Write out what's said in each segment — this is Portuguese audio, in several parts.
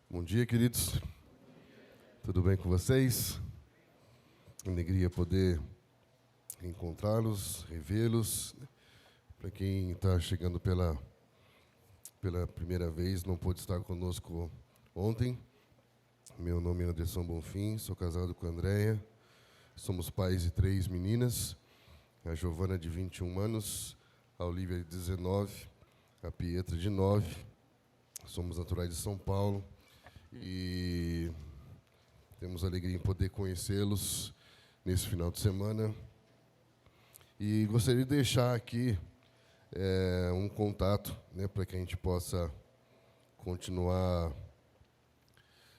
Bom dia, queridos. Tudo bem com vocês? Alegria poder encontrá-los, revê-los. Para quem está chegando pela primeira vez, não pôde estar conosco ontem. Meu nome é Anderson Bonfim, sou casado com a Andréia. Somos pais de 3 meninas, a Giovana de 21 anos, a Olivia de 19, a Pietra de 9. Somos naturais de São Paulo e temos a alegria em poder conhecê-los nesse final de semana. E gostaria de deixar aqui um contato, para que a gente possa continuar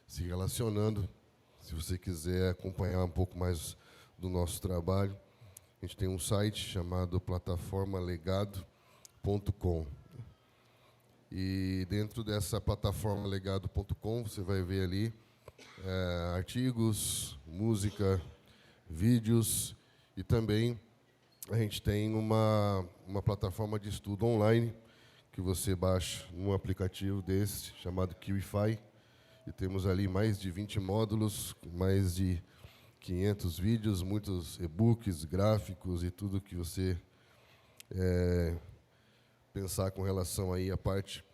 se relacionando. Se você quiser acompanhar um pouco mais do nosso trabalho, a gente tem um site chamado plataformalegado.com. E dentro dessa plataforma legado.com, você vai ver ali artigos, música, vídeos, e também a gente tem uma plataforma de estudo online que você baixa num aplicativo desse chamado Kiwify, e temos ali mais de 20 módulos, mais de 500 vídeos, muitos e-books, gráficos e tudo que você pensar com relação aí à parte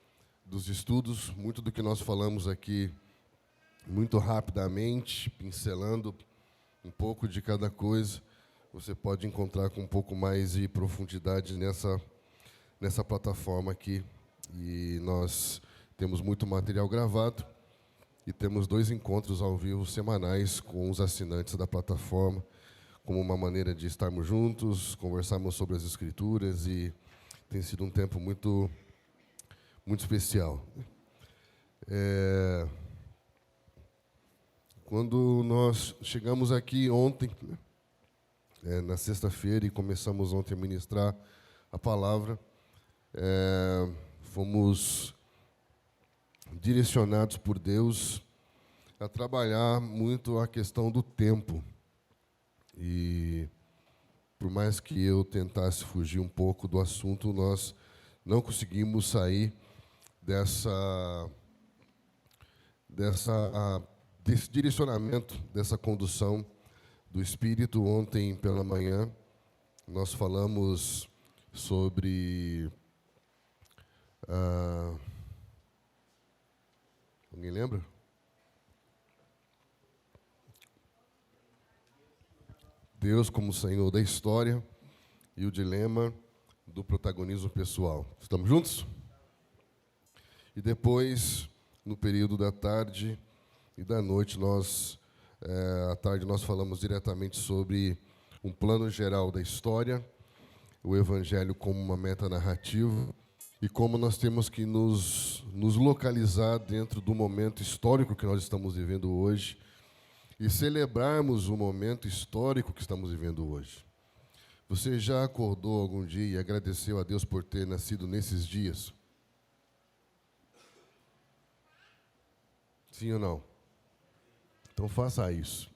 dos estudos. Muito do que nós falamos aqui, muito rapidamente, pincelando um pouco de cada coisa, você pode encontrar com um pouco mais de profundidade nessa plataforma aqui. E nós temos muito material gravado e temos 2 encontros ao vivo semanais com os assinantes da plataforma, como uma maneira de estarmos juntos, conversarmos sobre as Escrituras, e tem sido um tempo muito, muito especial. Quando nós chegamos aqui ontem, na sexta-feira, e começamos ontem a ministrar a palavra, fomos direcionados por Deus a trabalhar muito a questão do tempo. E por mais que eu tentasse fugir um pouco do assunto, nós não conseguimos sair desse direcionamento, dessa condução do Espírito. Ontem pela manhã nós falamos sobre alguém lembra? Deus como Senhor da história e o dilema do protagonismo pessoal. Estamos juntos? E depois, no período da tarde e da noite, à tarde nós falamos diretamente sobre um plano geral da história, o Evangelho como uma metanarrativa, e como nós temos que nos localizar dentro do momento histórico que nós estamos vivendo hoje e celebrarmos o momento histórico que estamos vivendo hoje. Você já acordou algum dia e agradeceu a Deus por ter nascido nesses dias? Sim ou não? Então faça isso,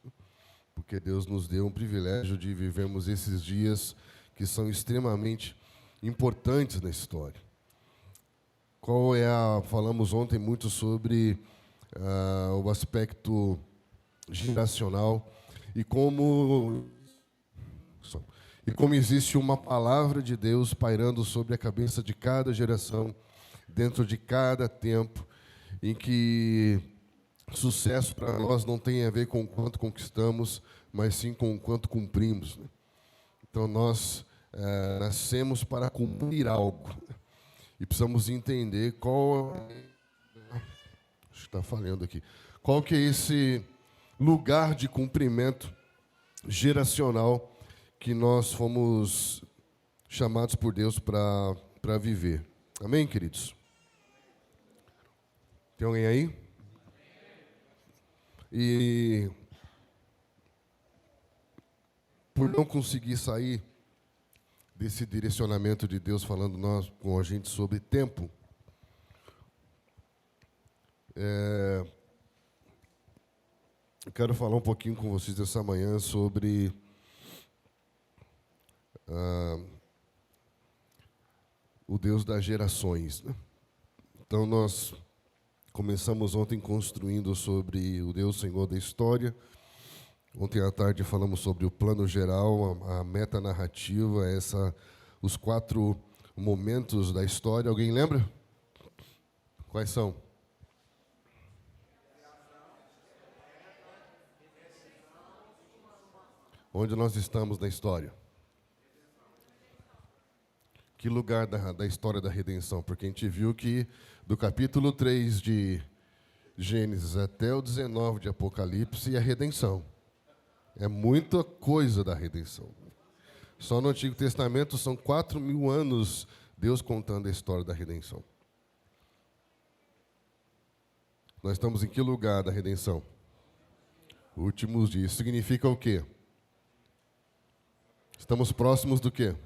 porque Deus nos deu um privilégio de vivermos esses dias que são extremamente importantes na história. Falamos ontem muito sobre o aspecto geracional e como existe uma palavra de Deus pairando sobre a cabeça de cada geração, dentro de cada tempo, em que sucesso para nós não tem a ver com o quanto conquistamos, mas sim com o quanto cumprimos. Então nós nascemos para cumprir algo e precisamos entender acho que está falhando aqui, qual que é esse lugar de cumprimento geracional que nós fomos chamados por Deus para viver. Amém, queridos? Tem alguém aí? E por não conseguir sair desse direcionamento de Deus falando com a gente sobre tempo, eu quero falar um pouquinho com vocês essa manhã sobre o Deus das gerações. Então nós Começamos ontem construindo sobre o Deus Senhor da história. Ontem à tarde falamos sobre o plano geral, a metanarrativa, os 4 momentos da história. Alguém lembra? Quais são? Onde nós estamos na história? Que lugar da história da redenção? Porque a gente viu que do capítulo 3 de Gênesis até o 19 de Apocalipse é a redenção. É muita coisa da redenção. Só no Antigo Testamento são 4.000 anos Deus contando a história da redenção. Nós estamos em que lugar da redenção? Últimos dias. Isso significa o quê? Estamos próximos do quê?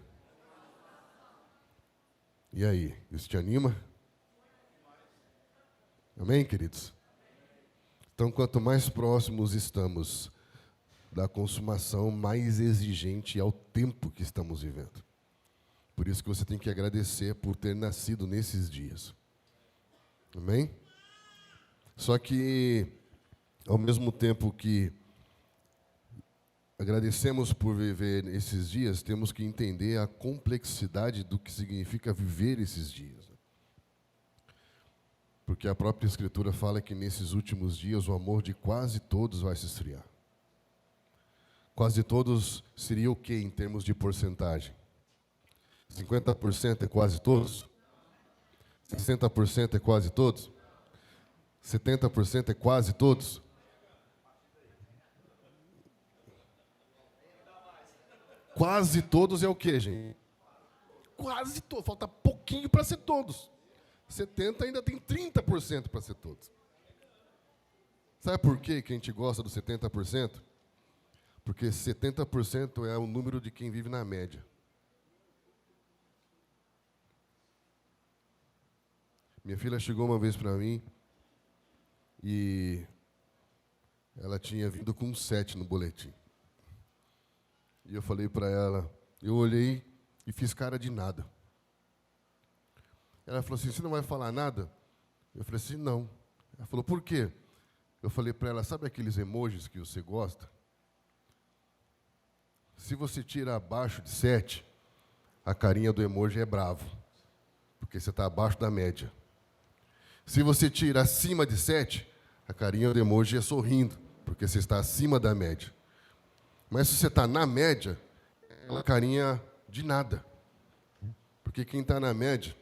E aí, isso te anima? Amém, queridos? Então, quanto mais próximos estamos da consumação, mais exigente é o tempo que estamos vivendo. Por isso que você tem que agradecer por ter nascido nesses dias. Amém? Só que, ao mesmo tempo que agradecemos por viver esses dias, temos que entender a complexidade do que significa viver esses dias. Porque a própria Escritura fala que nesses últimos dias o amor de quase todos vai se esfriar. Quase todos seria o quê em termos de porcentagem? 50% é quase todos? 60% é quase todos? 70% é quase todos? Quase todos é o quê, gente? Quase todos. Falta pouquinho para ser todos. 70% ainda tem 30% para ser todos. Sabe por quê que a gente gosta do 70%? Porque 70% é o número de quem vive na média. Minha filha chegou uma vez para mim e ela tinha vindo com 7 no boletim. E eu falei para ela, eu olhei e fiz cara de nada. Ela falou assim, você não vai falar nada? Eu falei assim, não. Ela falou, por quê? Eu falei para ela, sabe aqueles emojis que você gosta? Se você tira abaixo de 7, a carinha do emoji é bravo, porque você está abaixo da média. Se você tira acima de 7, a carinha do emoji é sorrindo, porque você está acima da média. Mas se você está na média, é uma carinha de nada. Porque quem está na média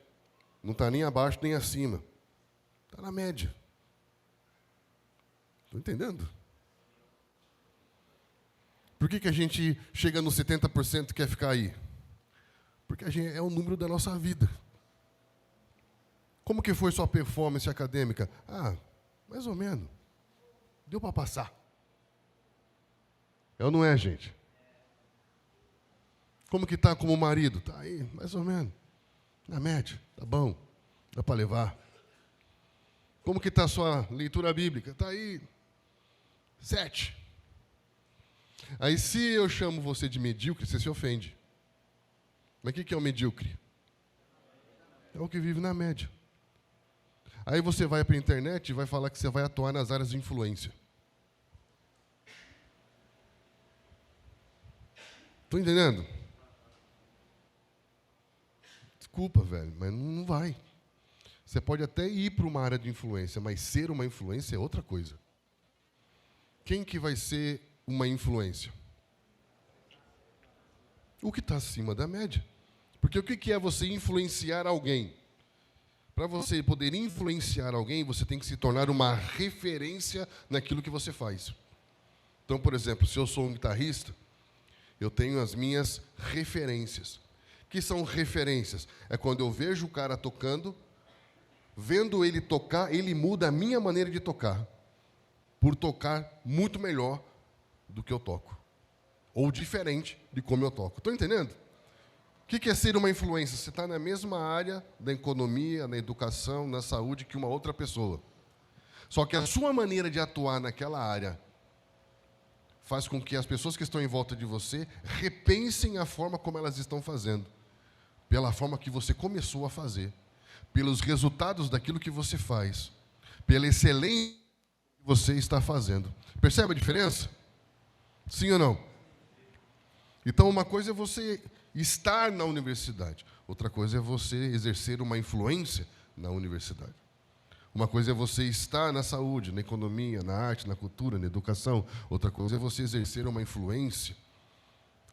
não está nem abaixo nem acima. Está na média. Estão entendendo? Por que a gente chega no 70% e quer ficar aí? Porque a gente, é o número da nossa vida. Como que foi sua performance acadêmica? Ah, mais ou menos. Deu para passar. É ou não é, gente? Como que está como marido? Está aí, mais ou menos. Na média, tá bom. Dá para levar. Como que está a sua leitura bíblica? Está aí, 7. Aí se eu chamo você de medíocre, você se ofende. Mas o que é o medíocre? É o que vive na média. Aí você vai para a internet e vai falar que você vai atuar nas áreas de influência. Estão entendendo? Desculpa, velho, mas não vai. Você pode até ir para uma área de influência, mas ser uma influência é outra coisa. Quem que vai ser uma influência? O que está acima da média. Porque o que é você influenciar alguém? Para você poder influenciar alguém, você tem que se tornar uma referência naquilo que você faz. Então, por exemplo, se eu sou um guitarrista, eu tenho as minhas referências. O que são referências? É quando eu vejo o cara tocando, vendo ele tocar, ele muda a minha maneira de tocar, por tocar muito melhor do que eu toco. Ou diferente de como eu toco. Estão entendendo? O que é ser uma influência? Você está na mesma área da economia, na educação, na saúde que uma outra pessoa. Só que a sua maneira de atuar naquela área faz com que as pessoas que estão em volta de você repensem a forma como elas estão fazendo, pela forma que você começou a fazer, pelos resultados daquilo que você faz, pela excelência que você está fazendo. Percebe a diferença? Sim ou não? Então, uma coisa é você estar na universidade, outra coisa é você exercer uma influência na universidade. Uma coisa é você estar na saúde, na economia, na arte, na cultura, na educação. Outra coisa é você exercer uma influência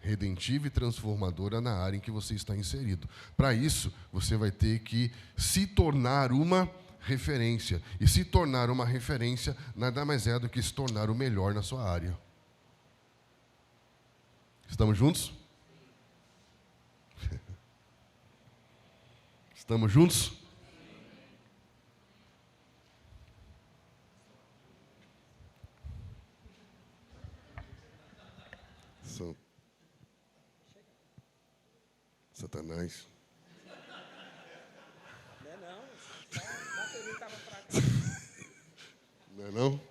redentiva e transformadora na área em que você está inserido. Para isso, você vai ter que se tornar uma referência. E se tornar uma referência nada mais é do que se tornar o melhor na sua área. Estamos juntos? Estamos juntos? Satanás. Não é não, a bateria estava fraca. Não é não?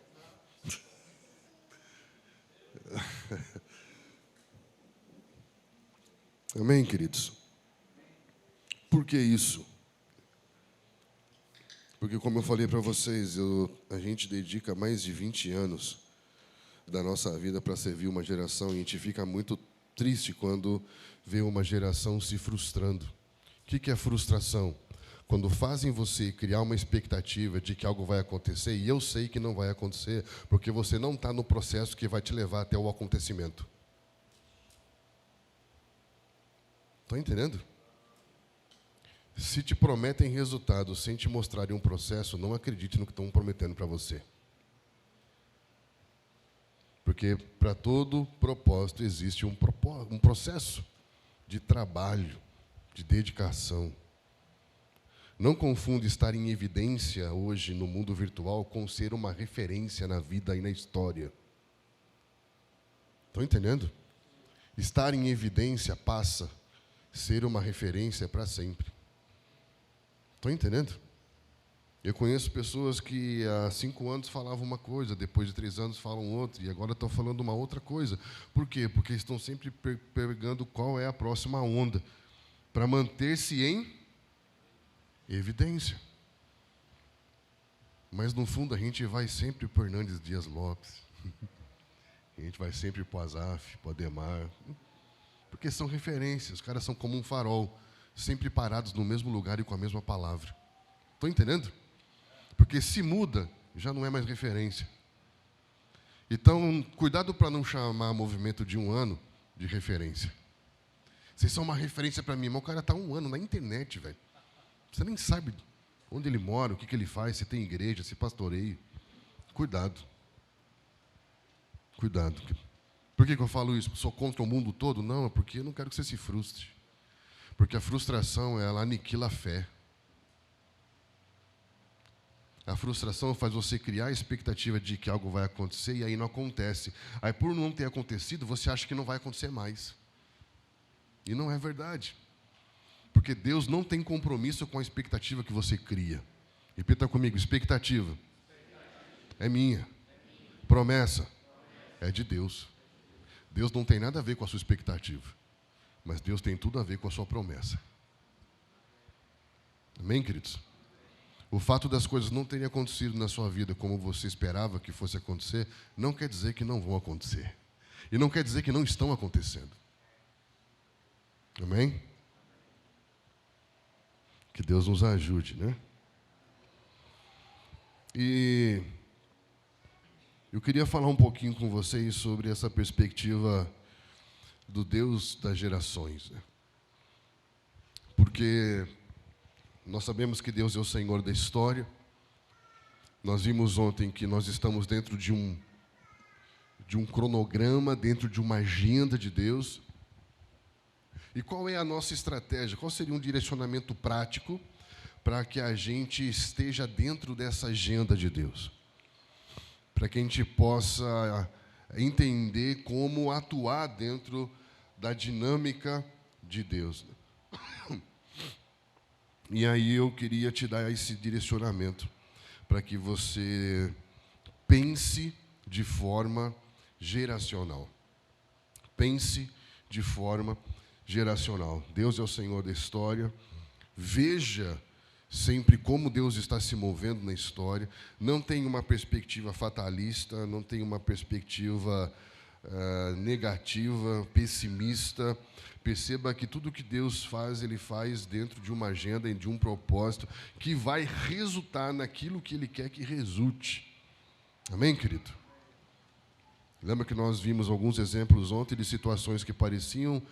Amém, queridos? Por que isso? Porque, como eu falei para vocês, a gente dedica mais de 20 anos da nossa vida para servir uma geração, e a gente fica muito triste quando vê uma geração se frustrando. O que é frustração? Quando fazem você criar uma expectativa de que algo vai acontecer, e eu sei que não vai acontecer, porque você não está no processo que vai te levar até o acontecimento. Estão entendendo? Se te prometem resultados sem te mostrarem um processo, não acredite no que estão prometendo para você. Porque para todo propósito existe um processo de trabalho, de dedicação. Não confunda estar em evidência hoje no mundo virtual com ser uma referência na vida e na história. Estão entendendo? Estar em evidência passa a ser uma referência para sempre. Estão entendendo? Eu conheço pessoas que há 5 anos falavam uma coisa, depois de 3 anos falam outra, e agora estão falando uma outra coisa. Por quê? Porque estão sempre pegando qual é a próxima onda, para manter-se em evidência. Mas, no fundo, a gente vai sempre para o Hernandes Dias Lopes. A gente vai sempre para o Azaf, para o Ademar. Porque são referências, os caras são como um farol, sempre parados no mesmo lugar e com a mesma palavra. Estão entendendo? Porque se muda, já não é mais referência. Então, cuidado para não chamar movimento de 1 ano de referência. Vocês são uma referência para mim, mas o cara está 1 ano na internet, velho. Você nem sabe onde ele mora, o que ele faz, se tem igreja, se pastoreia. Cuidado. Cuidado. Por que eu falo isso? Sou contra o mundo todo? Não, é porque eu não quero que você se frustre. Porque a frustração, ela aniquila a fé. A frustração faz você criar a expectativa de que algo vai acontecer e aí não acontece. Aí, por não ter acontecido, você acha que não vai acontecer mais. E não é verdade. Porque Deus não tem compromisso com a expectativa que você cria. Repita comigo, expectativa é minha. Promessa é de Deus. Deus não tem nada a ver com a sua expectativa. Mas Deus tem tudo a ver com a sua promessa. Amém, queridos? O fato das coisas não terem acontecido na sua vida como você esperava que fosse acontecer, não quer dizer que não vão acontecer. E não quer dizer que não estão acontecendo. Amém? Que Deus nos ajude, né? E eu queria falar um pouquinho com vocês sobre essa perspectiva do Deus das gerações, né? Porque nós sabemos que Deus é o Senhor da história. Nós vimos ontem que nós estamos dentro de um cronograma, dentro de uma agenda de Deus. E qual é a nossa estratégia? Qual seria um direcionamento prático para que a gente esteja dentro dessa agenda de Deus? Para que a gente possa entender como atuar dentro da dinâmica de Deus. E aí eu queria te dar esse direcionamento para que você pense de forma geracional. Pense de forma geracional. Deus é o Senhor da história. Veja sempre como Deus está se movendo na história. Não tem uma perspectiva fatalista, não tem uma perspectiva negativa, pessimista. Perceba que tudo que Deus faz, Ele faz dentro de uma agenda e de um propósito que vai resultar naquilo que Ele quer que resulte. Amém, querido? Lembra que nós vimos alguns exemplos ontem de situações que pareciam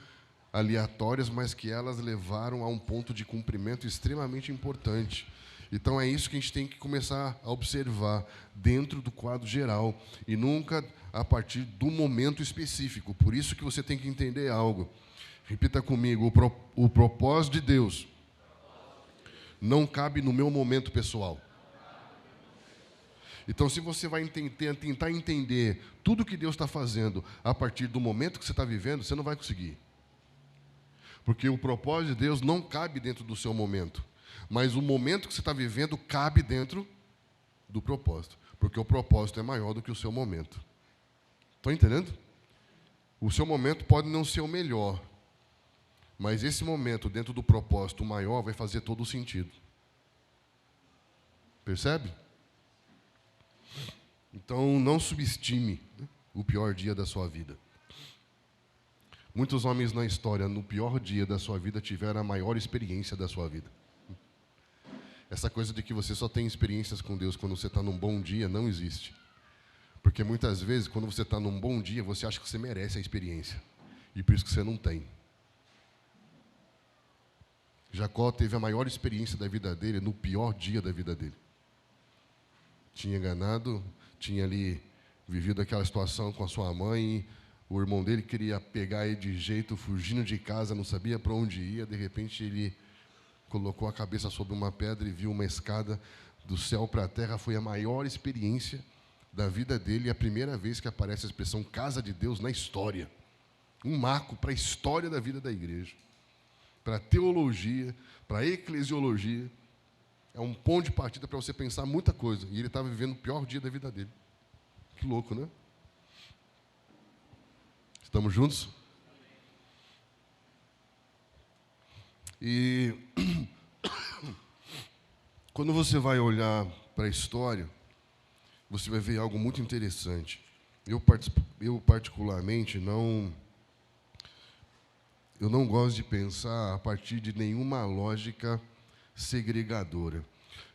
aleatórias, mas que elas levaram a um ponto de cumprimento extremamente importante. Então é isso que a gente tem que começar a observar dentro do quadro geral e nunca a partir do momento específico. Por isso que você tem que entender algo. Repita comigo, o propósito de Deus não cabe no meu momento pessoal. Então, se você vai tentar entender tudo que Deus está fazendo a partir do momento que você está vivendo, você não vai conseguir. Porque o propósito de Deus não cabe dentro do seu momento. Mas o momento que você está vivendo cabe dentro do propósito. Porque o propósito é maior do que o seu momento. Estão entendendo? O seu momento pode não ser o melhor. Mas esse momento, dentro do propósito maior, vai fazer todo o sentido. Percebe? Então, não subestime o pior dia da sua vida. Muitos homens na história, no pior dia da sua vida, tiveram a maior experiência da sua vida. Essa coisa de que você só tem experiências com Deus quando você está num bom dia, não existe. Porque muitas vezes, quando você está num bom dia, você acha que você merece a experiência. E por isso que você não tem. Jacó teve a maior experiência da vida dele no pior dia da vida dele. Tinha enganado, tinha ali vivido aquela situação com a sua mãe, o irmão dele queria pegar ele de jeito, fugindo de casa, não sabia para onde ia, de repente ele colocou a cabeça sobre uma pedra e viu uma escada do céu para a terra. Foi a maior experiência da vida dele, a primeira vez que aparece a expressão casa de Deus na história. Um marco para a história da vida da igreja, para a teologia, para a eclesiologia. É um ponto de partida para você pensar muita coisa. E ele estava vivendo o pior dia da vida dele. Que louco, né? Estamos juntos? E quando você vai olhar para a história, você vai ver algo muito interessante. Eu particularmente, não gosto de pensar a partir de nenhuma lógica segregadora,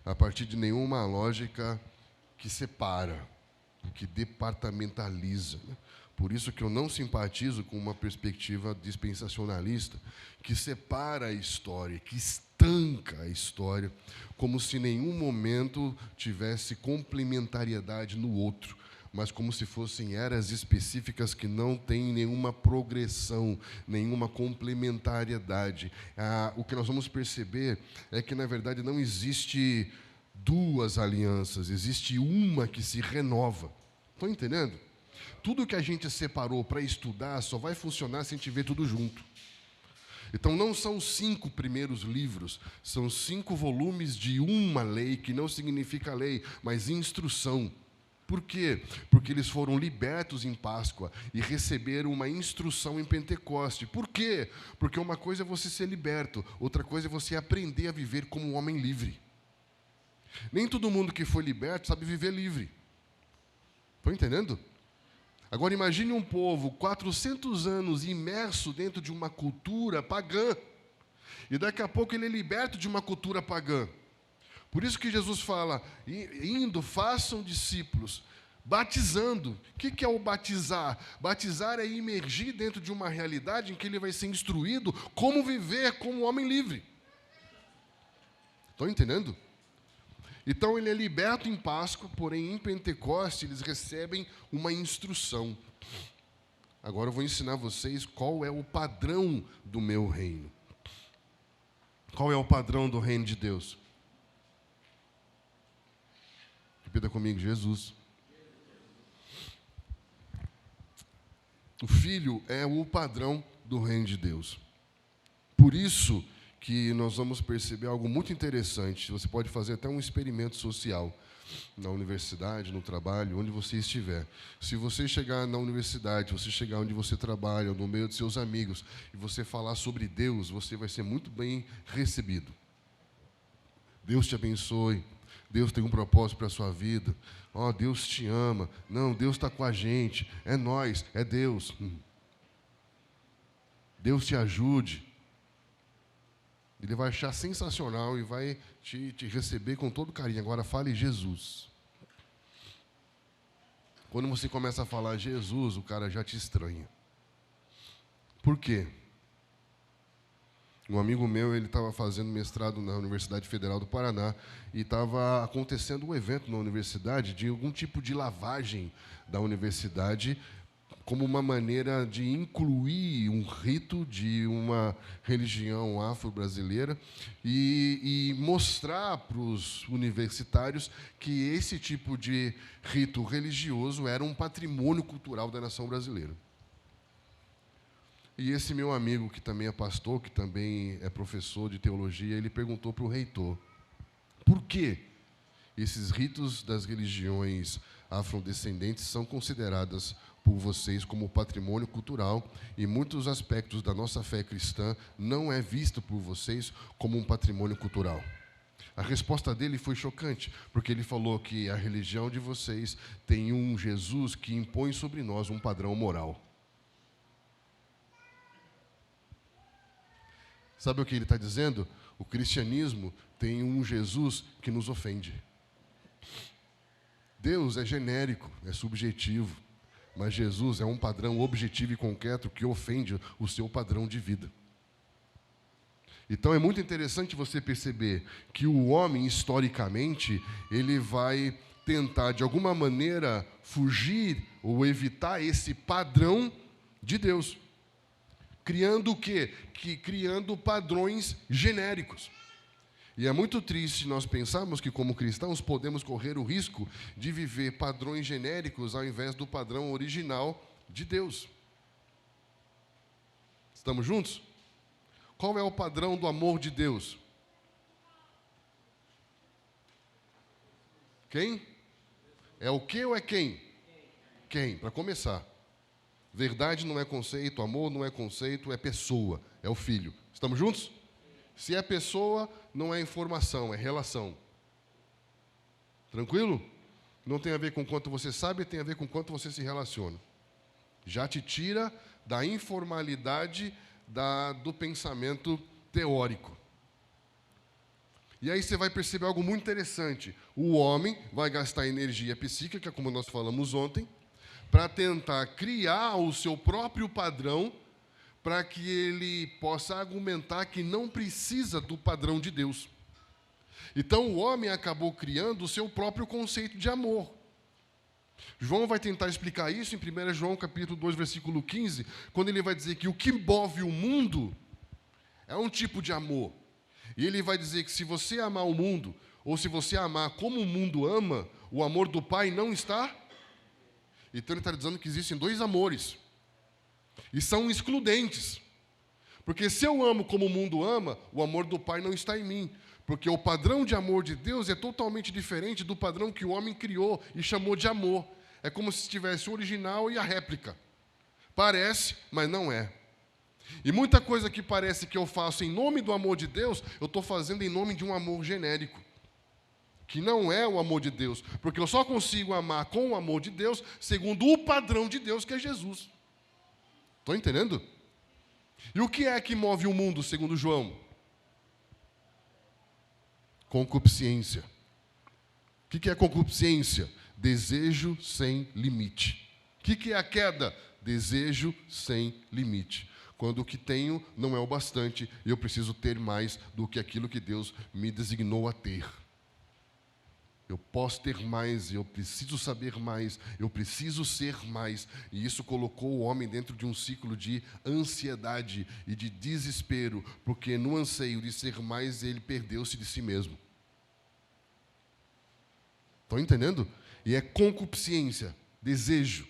a partir de nenhuma lógica que separa, que departamentaliza. Por isso que eu não simpatizo com uma perspectiva dispensacionalista, que separa a história, que estanca a história, como se nenhum momento tivesse complementariedade no outro, mas como se fossem eras específicas que não têm nenhuma progressão, nenhuma complementariedade. O que nós vamos perceber é que, na verdade, não existe duas alianças, existe uma que se renova. Estão entendendo? Tudo que a gente separou para estudar só vai funcionar se a gente ver tudo junto. Então, não são 5 primeiros livros, são 5 volumes de uma lei, que não significa lei, mas instrução. Por quê? Porque eles foram libertos em Páscoa e receberam uma instrução em Pentecoste. Por quê? Porque uma coisa é você ser liberto, outra coisa é você aprender a viver como um homem livre. Nem todo mundo que foi liberto sabe viver livre. Estão entendendo? Agora imagine um povo 400 anos imerso dentro de uma cultura pagã. E daqui a pouco ele é liberto de uma cultura pagã. Por isso que Jesus fala, indo, façam discípulos, batizando. O que é o batizar? Batizar é imergir dentro de uma realidade em que ele vai ser instruído como viver como homem livre. Estão entendendo? Então ele é liberto em Páscoa, porém em Pentecoste eles recebem uma instrução. Agora eu vou ensinar vocês qual é o padrão do meu reino. Qual é o padrão do reino de Deus? Repita comigo, Jesus. O Filho é o padrão do reino de Deus. Por isso que nós vamos perceber algo muito interessante. Você pode fazer até um experimento social na universidade, no trabalho, onde você estiver. Se você chegar na universidade, você chegar onde você trabalha, no meio de seus amigos, e você falar sobre Deus, você vai ser muito bem recebido. Deus te abençoe. Deus tem um propósito para a sua vida. Ó, Deus te ama. Não, Deus está com a gente. É nós, é Deus. Deus te ajude. Ele vai achar sensacional e vai te receber com todo carinho. Agora fale Jesus. Quando você começa a falar Jesus, o cara já te estranha. Por quê? Um amigo meu, ele estava fazendo mestrado na Universidade Federal do Paraná e estava acontecendo um evento na universidade de algum tipo de lavagem da universidade como uma maneira de incluir um rito de uma religião afro-brasileira e mostrar para os universitários que esse tipo de rito religioso era um patrimônio cultural da nação brasileira. E esse meu amigo, que também é pastor, que também é professor de teologia, ele perguntou para o reitor, por que esses ritos das religiões afrodescendentes são consideradas por vocês como patrimônio cultural e muitos aspectos da nossa fé cristã não é visto por vocês como um patrimônio cultural? A resposta dele foi chocante, porque ele falou que a religião de vocês tem um Jesus que impõe sobre nós um padrão moral. Sabe o que ele está dizendo? O cristianismo tem um Jesus que nos ofende. Deus é genérico, é subjetivo, mas Jesus é um padrão objetivo e concreto que ofende o seu padrão de vida. Então é muito interessante você perceber que o homem, historicamente, ele vai tentar, de alguma maneira, fugir ou evitar esse padrão de Deus. Criando o quê? Criando padrões genéricos. E é muito triste nós pensarmos que, como cristãos, podemos correr o risco de viver padrões genéricos ao invés do padrão original de Deus. Estamos juntos? Qual é o padrão do amor de Deus? Quem? É o que ou é quem? Quem, para começar. Verdade não é conceito, amor não é conceito, é pessoa, é o Filho. Estamos juntos? Se é pessoa, não é informação, é relação. Tranquilo? Não tem a ver com quanto você sabe, tem a ver com quanto você se relaciona. Já te tira da informalidade do pensamento teórico. E aí você vai perceber algo muito interessante. O homem vai gastar energia psíquica, como nós falamos ontem, para tentar criar o seu próprio padrão, para que ele possa argumentar que não precisa do padrão de Deus. Então, o homem acabou criando o seu próprio conceito de amor. João vai tentar explicar isso em 1 João capítulo 2, versículo 15, quando ele vai dizer que o que move o mundo é um tipo de amor. E ele vai dizer que se você amar o mundo, ou se você amar como o mundo ama, o amor do Pai não está. Então ele está dizendo que existem dois amores. E são excludentes. Porque se eu amo como o mundo ama, o amor do Pai não está em mim. Porque o padrão de amor de Deus é totalmente diferente do padrão que o homem criou e chamou de amor. É como se tivesse o original e a réplica. Parece, mas não é. E muita coisa que parece que eu faço em nome do amor de Deus, eu estou fazendo em nome de um amor genérico. Que não é o amor de Deus. Porque eu só consigo amar com o amor de Deus segundo o padrão de Deus, que é Jesus. Estão entendendo? E o que é que move o mundo, segundo João? Concupiscência. O que é concupiscência? Desejo sem limite. O que é a queda? Desejo sem limite. Quando o que tenho não é o bastante, eu preciso ter mais do que aquilo que Deus me designou a ter. Eu posso ter mais, eu preciso saber mais, eu preciso ser mais. E isso colocou o homem dentro de um ciclo de ansiedade e de desespero, porque no anseio de ser mais, ele perdeu-se de si mesmo. Estão entendendo? E é concupiscência, desejo,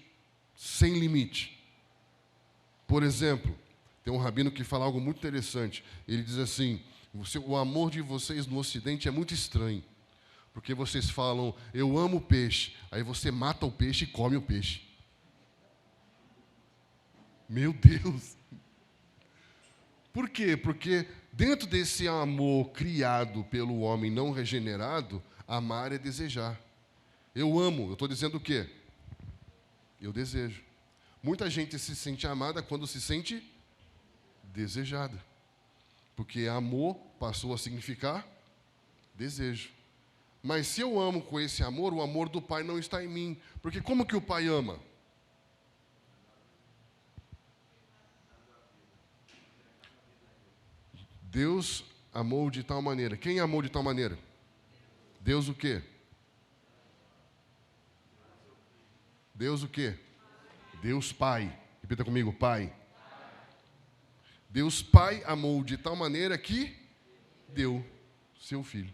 sem limite. Por exemplo, tem um rabino que fala algo muito interessante. Ele diz assim, o amor de vocês no Ocidente é muito estranho. Porque vocês falam, eu amo peixe. Aí você mata o peixe e come o peixe. Meu Deus! Por quê? Porque Dentro desse amor criado pelo homem não regenerado, amar é desejar. Eu amo, eu estou dizendo o quê? Eu desejo. Muita gente se sente amada quando se sente desejada. Porque amor passou a significar desejo. Mas se eu amo com esse amor, o amor do Pai não está em mim. Porque como que o Pai ama? Deus amou de tal maneira. Quem amou de tal maneira? Deus o quê? Deus o quê? Deus Pai. Repita comigo, Pai. Deus Pai amou de tal maneira que deu seu Filho.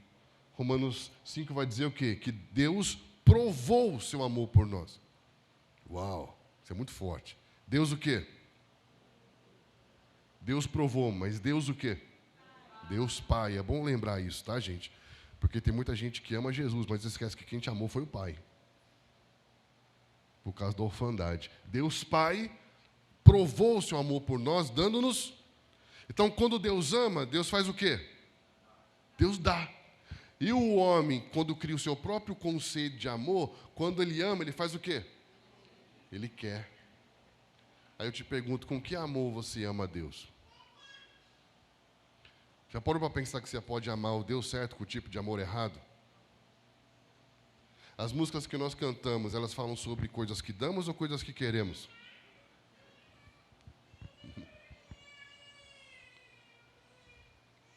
Romanos 5 vai dizer o quê? Que Deus provou o seu amor por nós. Uau, isso é muito forte. Deus o quê? Deus provou, mas Deus o quê? Deus Pai. É bom lembrar isso, tá, gente? Porque tem muita gente que ama Jesus, mas esquece que quem te amou foi o Pai. Por causa da orfandade. Deus Pai provou o seu amor por nós, dando-nos. Então, quando Deus ama, Deus faz o quê? Deus dá. E o homem, quando cria o seu próprio conceito de amor, quando ele ama, ele faz o quê? Ele quer. Aí eu te pergunto, com que amor você ama a Deus? Já parou para pensar que você pode amar o Deus certo com o tipo de amor errado? As músicas que nós cantamos, elas falam sobre coisas que damos ou coisas que queremos?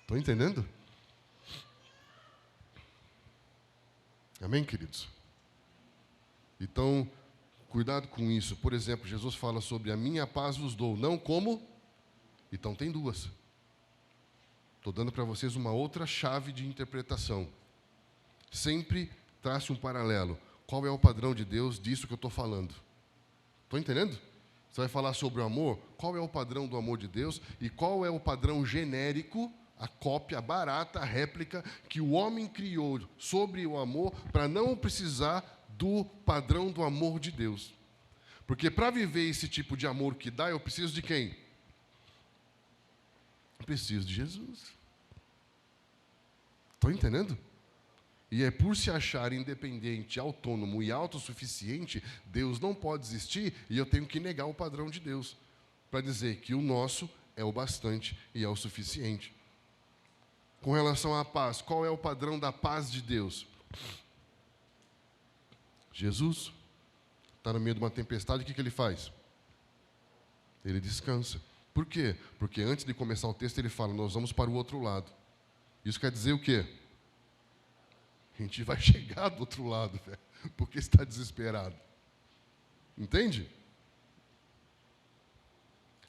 Estão entendendo? Amém, queridos? Então, cuidado com isso. Por exemplo, Jesus fala sobre a minha paz vos dou, não como? Então tem duas. Estou dando para vocês uma outra chave de interpretação. Sempre trace um paralelo. Qual é o padrão de Deus disso que eu estou falando? Estão entendendo? Você vai falar sobre o amor? Qual é o padrão do amor de Deus? E qual é o padrão genérico, a cópia barata, a réplica, que o homem criou sobre o amor para não precisar do padrão do amor de Deus? Porque para viver esse tipo de amor que dá, eu preciso de quem? Eu preciso de Jesus. Estão entendendo? E é por se achar independente, autônomo e autossuficiente, Deus não pode existir e eu tenho que negar o padrão de Deus para dizer que o nosso é o bastante e é o suficiente. Com relação à paz, qual é o padrão da paz de Deus? Jesus está no meio de uma tempestade, o que ele faz? Ele descansa. Por quê? Porque antes de começar o texto ele fala, nós vamos para o outro lado. Isso quer dizer o quê? A gente vai chegar do outro lado, velho, porque está desesperado. Entende?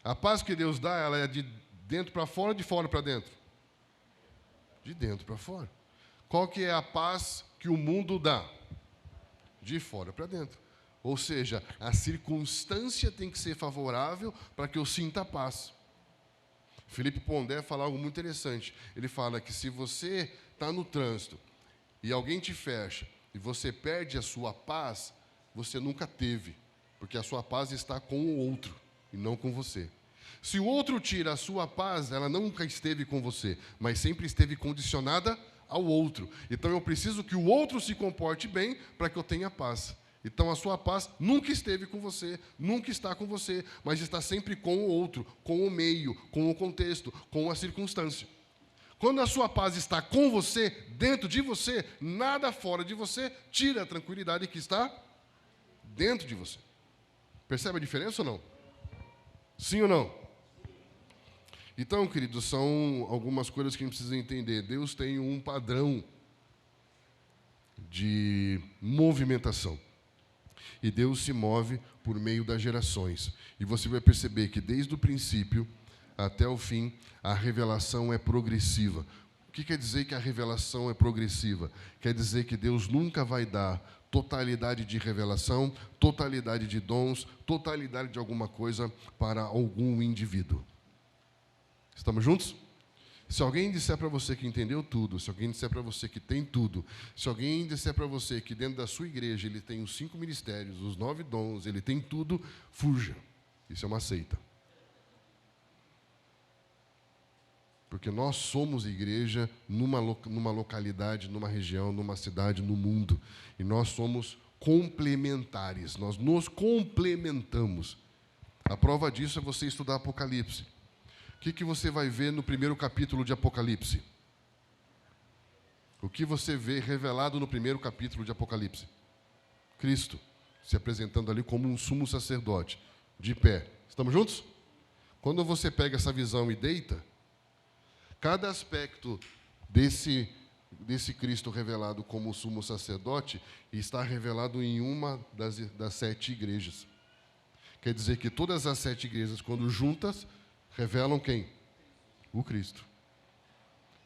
A paz que Deus dá, ela é de dentro para fora ou de fora para dentro? De dentro para fora. Qual que é a paz que o mundo dá? De fora para dentro. Ou seja, a circunstância tem que ser favorável para que eu sinta a paz. Felipe Pondé fala algo muito interessante. Ele fala que se você está no trânsito e alguém te fecha e você perde a sua paz, você nunca teve, porque a sua paz está com o outro e não com você. Se o outro tira a sua paz, ela nunca esteve com você, mas sempre esteve condicionada ao outro. Então eu preciso que o outro se comporte bem para que eu tenha paz. Então a sua paz nunca esteve com você, nunca está com você, mas está sempre com o outro, com o meio, com o contexto, com a circunstância. Quando a sua paz está com você, dentro de você, nada fora de você tira a tranquilidade que está dentro de você. Percebe a diferença ou não? Sim ou não? Então, queridos, são algumas coisas que a gente precisa entender. Deus tem um padrão de movimentação. E Deus se move por meio das gerações. E você vai perceber que desde o princípio até o fim, a revelação é progressiva. O que quer dizer que a revelação é progressiva? Quer dizer que Deus nunca vai dar totalidade de revelação, totalidade de dons, totalidade de alguma coisa para algum indivíduo. Estamos juntos? Se alguém disser para você que entendeu tudo, se alguém disser para você que tem tudo, se alguém disser para você que dentro da sua igreja ele tem os 5 ministérios, os 9 dons, ele tem tudo, fuja. Isso é uma seita. Porque nós somos igreja numa localidade, numa região, numa cidade, no mundo. E nós somos complementares, nós nos complementamos. A prova disso é você estudar Apocalipse. O que você vai ver no primeiro capítulo de Apocalipse? O que você vê revelado no primeiro capítulo de Apocalipse? Cristo se apresentando ali como um sumo sacerdote, de pé. Estamos juntos? Quando você pega essa visão e deita, cada aspecto desse Cristo revelado como sumo sacerdote está revelado em uma das 7 igrejas. Quer dizer que todas as 7 igrejas, quando juntas, revelam quem? O Cristo.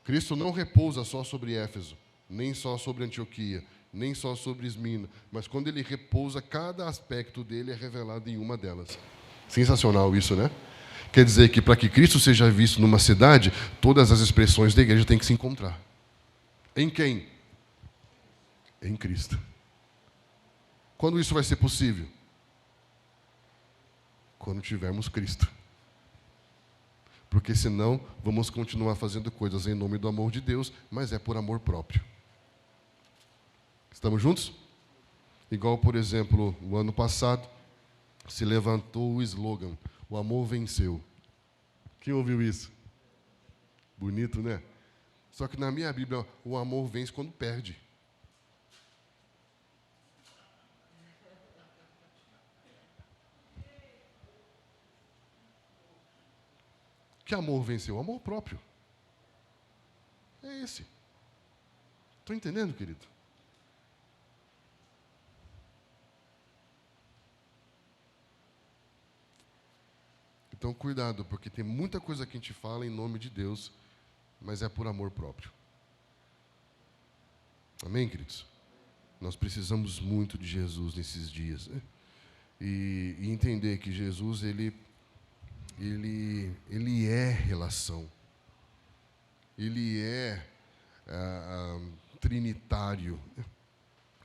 Cristo não repousa só sobre Éfeso, nem só sobre Antioquia, nem só sobre Esmina, mas quando ele repousa, cada aspecto dele é revelado em uma delas. Sensacional isso, né? Quer dizer que para que Cristo seja visto numa cidade, todas as expressões da igreja têm que se encontrar. Em quem? Em Cristo. Quando isso vai ser possível? Quando tivermos Cristo. Porque senão vamos continuar fazendo coisas em nome do amor de Deus, mas é por amor próprio. Estamos juntos? Igual, por exemplo, o ano passado, se levantou o slogan: o amor venceu. Quem ouviu isso? Bonito, né? Só que na minha Bíblia, o amor vence quando perde. Que amor venceu? O amor próprio. É esse. Estou entendendo, querido? Então, cuidado, porque tem muita coisa que a gente fala em nome de Deus, mas é por amor próprio. Amém, queridos? Nós precisamos muito de Jesus nesses dias, né? E entender que Jesus, ele é relação. Ele é trinitário.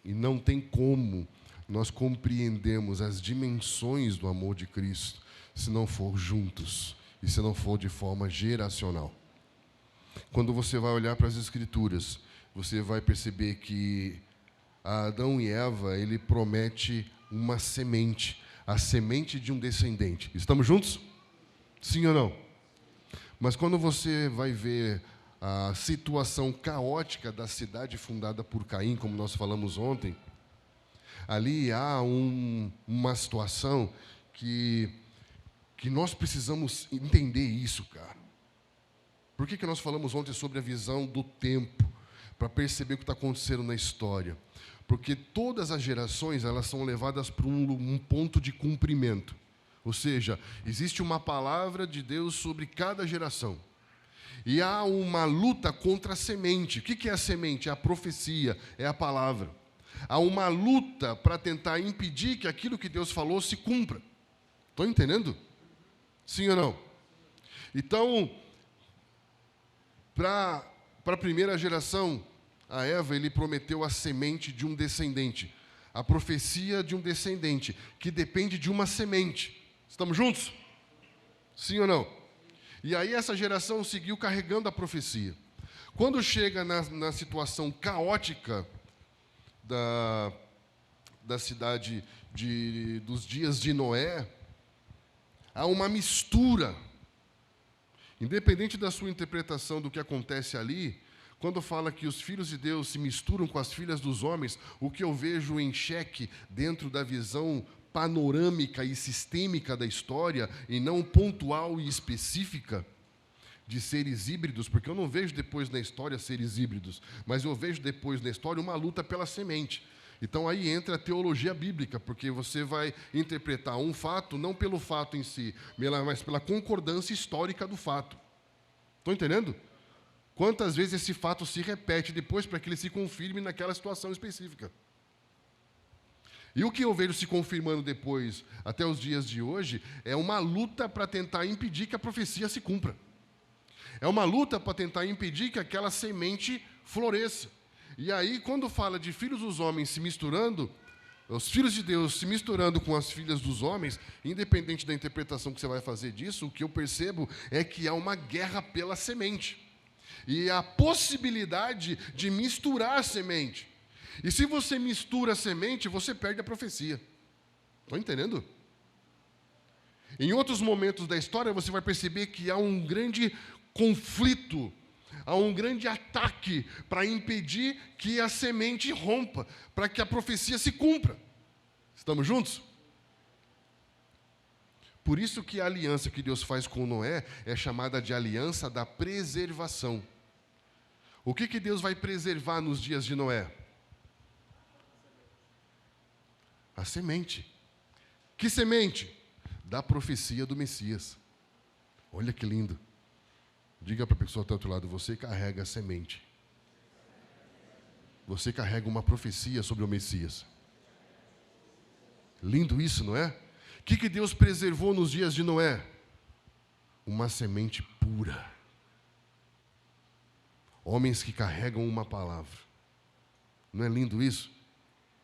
E não tem como nós compreendermos as dimensões do amor de Cristo se não for juntos e se não for de forma geracional. Quando você vai olhar para as Escrituras, você vai perceber que a Adão e Eva, ele promete uma semente, a semente de um descendente. Estamos juntos? Sim ou não? Mas quando você vai ver a situação caótica da cidade fundada por Caim, como nós falamos ontem, ali há uma situação que nós precisamos entender isso, cara. Por que nós falamos ontem sobre a visão do tempo? Para perceber o que está acontecendo na história. Porque todas as gerações, elas são levadas para um ponto de cumprimento. Ou seja, existe uma palavra de Deus sobre cada geração. E há uma luta contra a semente. O que é a semente? É a profecia, é a palavra. Há uma luta para tentar impedir que aquilo que Deus falou se cumpra. Estão entendendo? Sim ou não? Então, para a primeira geração, a Eva, ele prometeu a semente de um descendente. A profecia de um descendente, que depende de uma semente. Estamos juntos? Sim ou não? E aí essa geração seguiu carregando a profecia. Quando chega na situação caótica da cidade dos dias de Noé, há uma mistura. Independente da sua interpretação do que acontece ali, quando fala que os filhos de Deus se misturam com as filhas dos homens, o que eu vejo em xeque dentro da visão panorâmica e sistêmica da história, e não pontual e específica, de seres híbridos, porque eu não vejo depois na história seres híbridos, mas eu vejo depois na história uma luta pela semente. Então aí entra a teologia bíblica, porque você vai interpretar um fato, não pelo fato em si, mas pela concordância histórica do fato. Estão entendendo? Quantas vezes esse fato se repete depois para que ele se confirme naquela situação específica. E o que eu vejo se confirmando depois, até os dias de hoje, é uma luta para tentar impedir que a profecia se cumpra. É uma luta para tentar impedir que aquela semente floresça. E aí, quando fala de filhos dos homens se misturando, os filhos de Deus se misturando com as filhas dos homens, independente da interpretação que você vai fazer disso, o que eu percebo é que há uma guerra pela semente. E a possibilidade de misturar a semente. E se você mistura a semente, você perde a profecia. Estão entendendo? Em outros momentos da história, você vai perceber que há um grande conflito, há um grande ataque para impedir que a semente rompa, para que a profecia se cumpra. Estamos juntos? Por isso que a aliança que Deus faz com Noé é chamada de aliança da preservação. O que Deus vai preservar nos dias de Noé? A semente. Que semente? Da profecia do Messias. Olha que lindo. Diga para a pessoa do outro lado, você carrega a semente. Você carrega uma profecia sobre o Messias. Lindo isso, não é? O que Deus preservou nos dias de Noé? Uma semente pura. Homens que carregam uma palavra. Não é lindo isso?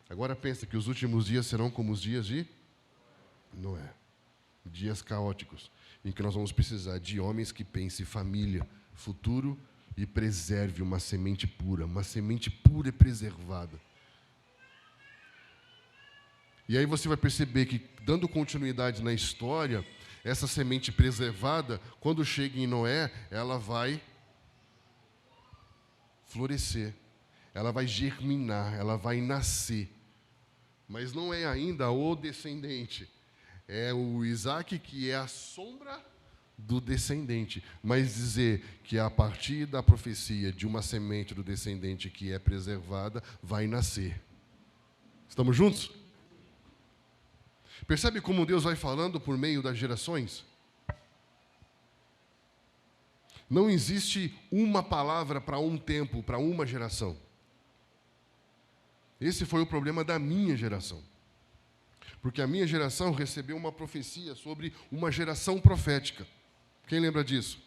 Agora pensa que os últimos dias serão como os dias de Noé. Dias caóticos, em que nós vamos precisar de homens que pensem família, futuro e preserve uma semente pura e preservada. E aí você vai perceber que, dando continuidade na história, essa semente preservada, quando chega em Noé, ela vai florescer, ela vai germinar, ela vai nascer. Mas não é ainda o descendente. É o Isaac que é a sombra do descendente. Mas dizer que a partir da profecia de uma semente do descendente que é preservada, vai nascer. Estamos juntos? Percebe como Deus vai falando por meio das gerações? Não existe uma palavra para um tempo, para uma geração. Esse foi o problema da minha geração. Porque a minha geração recebeu uma profecia sobre uma geração profética. Quem lembra disso?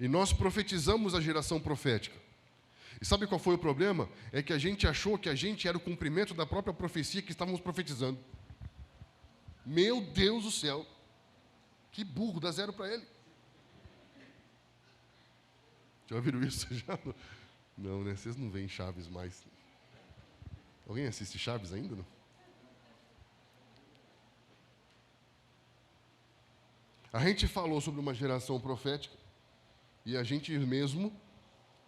E nós profetizamos a geração profética. E sabe qual foi o problema? É que a gente achou que a gente era o cumprimento da própria profecia que estávamos profetizando. Meu Deus do céu! Que burro, dá 0 para ele. Já ouviram isso? Já? Não, né? Vocês não veem Chaves mais. Alguém assiste Chaves ainda? Não? A gente falou sobre uma geração profética e a gente mesmo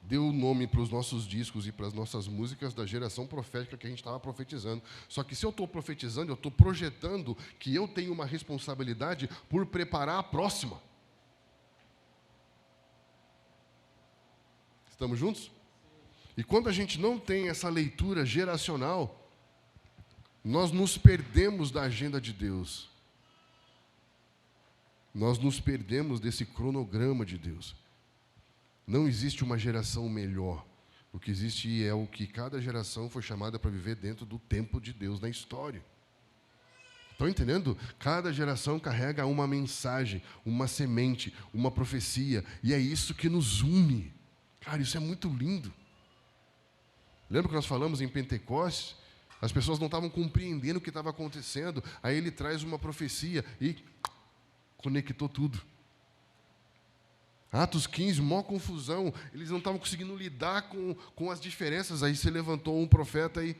deu o nome para os nossos discos e para as nossas músicas da geração profética que a gente estava profetizando. Só que se eu estou profetizando, eu estou projetando que eu tenho uma responsabilidade por preparar a próxima. Estamos juntos? E quando a gente não tem essa leitura geracional, nós nos perdemos da agenda de Deus. Nós nos perdemos desse cronograma de Deus. Não existe uma geração melhor. O que existe é o que cada geração foi chamada para viver dentro do tempo de Deus na história. Estão entendendo? Cada geração carrega uma mensagem, uma semente, uma profecia. E é isso que nos une. Cara, isso é muito lindo. Lembra que nós falamos em Pentecostes? As pessoas não estavam compreendendo o que estava acontecendo. Aí ele traz uma profecia e conectou tudo. Atos 15, maior confusão. Eles não estavam conseguindo lidar com as diferenças. Aí se levantou um profeta e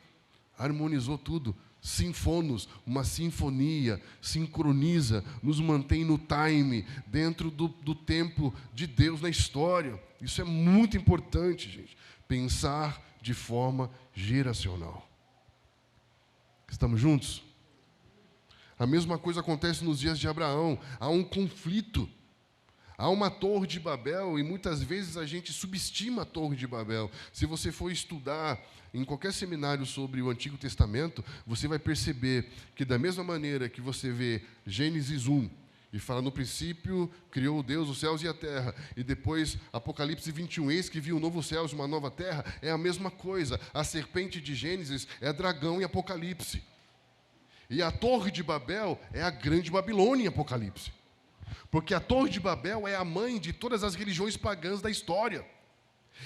harmonizou tudo. Sinfonos, uma sinfonia, sincroniza, nos mantém no time, dentro do tempo de Deus na história. Isso é muito importante, gente. Pensar de forma geracional. Estamos juntos? A mesma coisa acontece nos dias de Abraão. Há um conflito. Há uma torre de Babel e muitas vezes a gente subestima a torre de Babel. Se você for estudar em qualquer seminário sobre o Antigo Testamento, você vai perceber que da mesma maneira que você vê Gênesis 1, e fala, no princípio criou Deus os céus e a terra, e depois Apocalipse 21, eis que viu um novo céu e uma nova terra, é a mesma coisa. A serpente de Gênesis é dragão em Apocalipse. E a torre de Babel é a grande Babilônia em Apocalipse. Porque a Torre de Babel é a mãe de todas as religiões pagãs da história.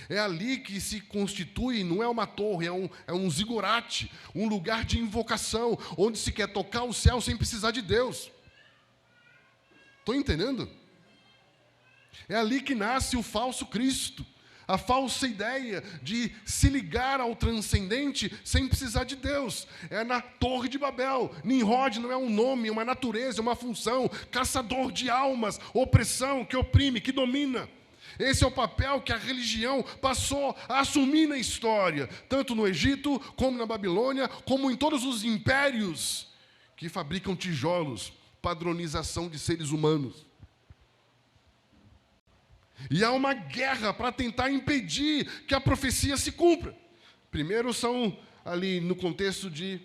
É ali que se constitui, não é uma torre, é um zigurate, um lugar de invocação, onde se quer tocar o céu sem precisar de Deus. Estão entendendo? É ali que nasce o falso Cristo, a falsa ideia de se ligar ao transcendente sem precisar de Deus. É na Torre de Babel. Nimrod não é um nome, é uma natureza, é uma função, caçador de almas, opressão, que oprime, que domina. Esse é o papel que a religião passou a assumir na história, tanto no Egito, como na Babilônia, como em todos os impérios que fabricam tijolos, padronização de seres humanos. E há uma guerra para tentar impedir que a profecia se cumpra. Primeiro são ali no contexto de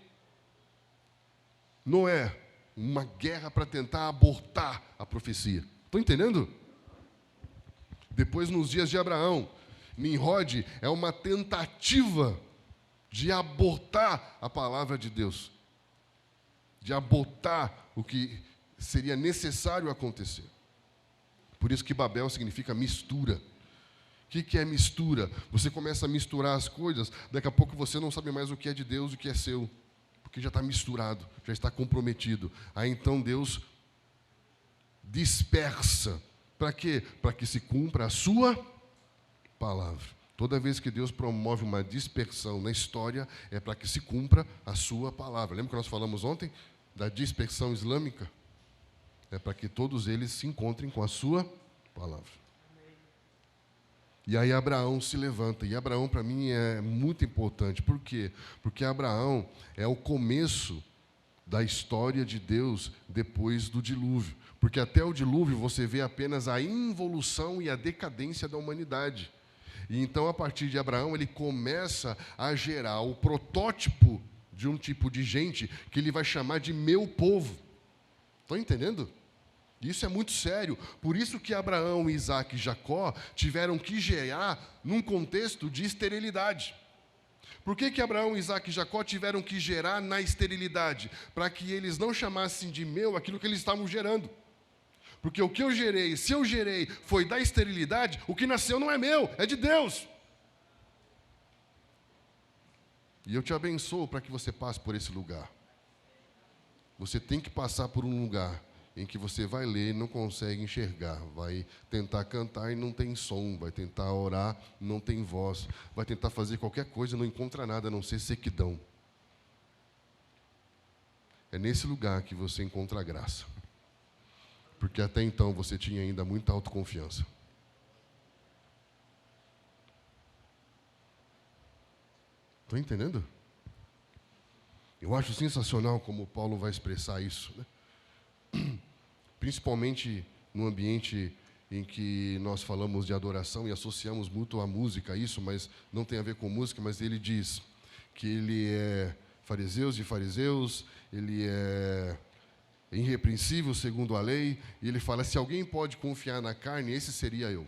Noé, uma guerra para tentar abortar a profecia. Estão entendendo? Depois, nos dias de Abraão, Nimrod é uma tentativa de abortar a palavra de Deus, de abortar o que seria necessário acontecer. Por isso que Babel significa mistura. O que é mistura? Você começa a misturar as coisas, daqui a pouco você não sabe mais o que é de Deus e o que é seu, porque já está misturado, já está comprometido. Aí então Deus dispersa. Para quê? Para que se cumpra a sua palavra. Toda vez que Deus promove uma dispersão na história, é para que se cumpra a sua palavra. Lembra que nós falamos ontem da dispersão islâmica? É para que todos eles se encontrem com a sua palavra. E aí Abraão se levanta. E Abraão, para mim, é muito importante. Por quê? Porque Abraão é o começo da história de Deus depois do dilúvio. Porque até o dilúvio você vê apenas a involução e a decadência da humanidade. E então, a partir de Abraão, ele começa a gerar o protótipo de um tipo de gente que ele vai chamar de meu povo. Estão entendendo? Isso é muito sério. Por isso que Abraão, Isaac e Jacó tiveram que gerar num contexto de esterilidade. Por que Abraão, Isaac e Jacó tiveram que gerar na esterilidade? Para que eles não chamassem de meu aquilo que eles estavam gerando. Porque o que eu gerei, se eu gerei, foi da esterilidade, o que nasceu não é meu, é de Deus. E eu te abençoo para que você passe por esse lugar. Você tem que passar por um lugar em que você vai ler e não consegue enxergar, vai tentar cantar e não tem som, vai tentar orar, não tem voz, vai tentar fazer qualquer coisa e não encontra nada a não ser sequidão. É nesse lugar que você encontra a graça. Porque até então você tinha ainda muita autoconfiança. Estão entendendo? Eu acho sensacional como Paulo vai expressar isso, né? Principalmente no ambiente em que nós falamos de adoração e associamos muito a música a isso, mas não tem a ver com música, mas ele diz que ele é fariseus de fariseus, ele é irrepreensível segundo a lei, e ele fala, se alguém pode confiar na carne, esse seria eu.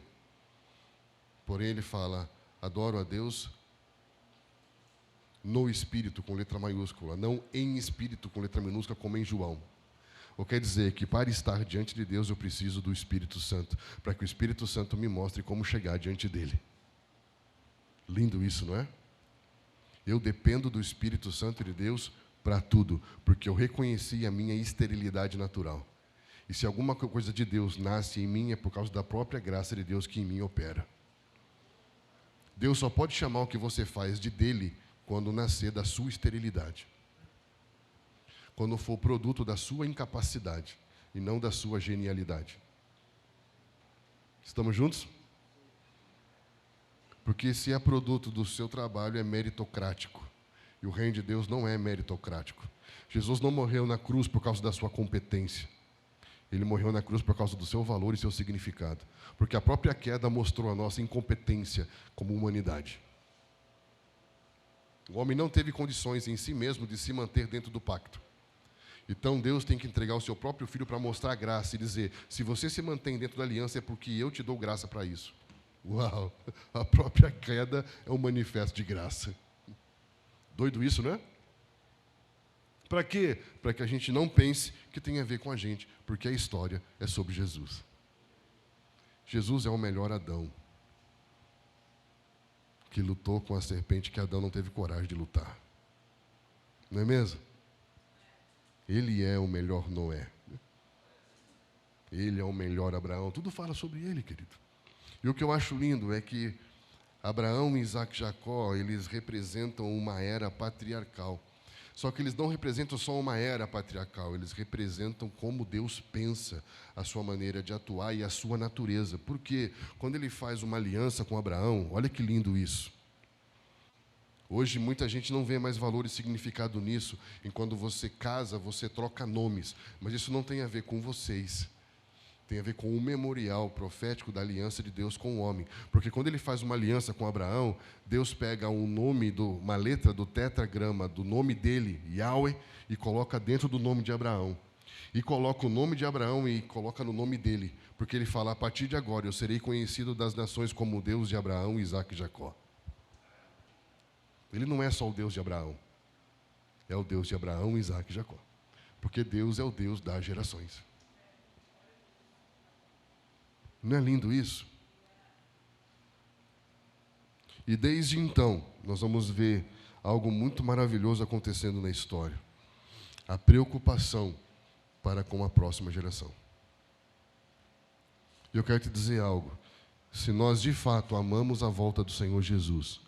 Porém, ele fala, adoro a Deus no Espírito, com letra maiúscula, não em Espírito, com letra minúscula, como em João. Ou quer dizer que para estar diante de Deus, eu preciso do Espírito Santo, para que o Espírito Santo me mostre como chegar diante dele. Lindo isso, não é? Eu dependo do Espírito Santo de Deus para tudo, porque eu reconheci a minha esterilidade natural. E se alguma coisa de Deus nasce em mim, é por causa da própria graça de Deus que em mim opera. Deus só pode chamar o que você faz de dele quando nascer da sua esterilidade. Quando for produto da sua incapacidade e não da sua genialidade. Estamos juntos? Porque se é produto do seu trabalho, é meritocrático. E o reino de Deus não é meritocrático. Jesus não morreu na cruz por causa da sua competência. Ele morreu na cruz por causa do seu valor e seu significado. Porque a própria queda mostrou a nossa incompetência como humanidade. O homem não teve condições em si mesmo de se manter dentro do pacto. Então Deus tem que entregar o seu próprio filho para mostrar a graça e dizer, se você se mantém dentro da aliança é porque eu te dou graça para isso. Uau! A própria queda é um manifesto de graça. Doido isso, né? Para quê? Para que a gente não pense que tem a ver com a gente, porque a história é sobre Jesus. Jesus é o melhor Adão. que lutou com a serpente que Adão não teve coragem de lutar. Não é mesmo? Ele é o melhor Noé. Ele é o melhor Abraão. Tudo fala sobre ele, querido. E o que eu acho lindo é que Abraão, Isaac e Jacó, eles representam uma era patriarcal. Só que eles não representam só uma era patriarcal, eles representam como Deus pensa, a sua maneira de atuar e a sua natureza. Porque quando ele faz uma aliança com Abraão, olha que lindo isso. Hoje muita gente não vê mais valor e significado nisso, e quando você casa, você troca nomes, mas isso não tem a ver com vocês. Tem a ver com o memorial profético da aliança de Deus com o homem. Porque quando ele faz uma aliança com Abraão, Deus pega uma letra do tetragrama do nome dele, Yahweh, e coloca dentro do nome de Abraão. E coloca o nome de Abraão e coloca no nome dele. Porque ele fala, a partir de agora eu serei conhecido das nações como o Deus de Abraão, Isaac e Jacó. Ele não é só o Deus de Abraão. É o Deus de Abraão, Isaac e Jacó. Porque Deus é o Deus das gerações. Não é lindo isso? E desde então, nós vamos ver algo muito maravilhoso acontecendo na história. A preocupação para com a próxima geração. E eu quero te dizer algo. Se nós de fato amamos a volta do Senhor Jesus,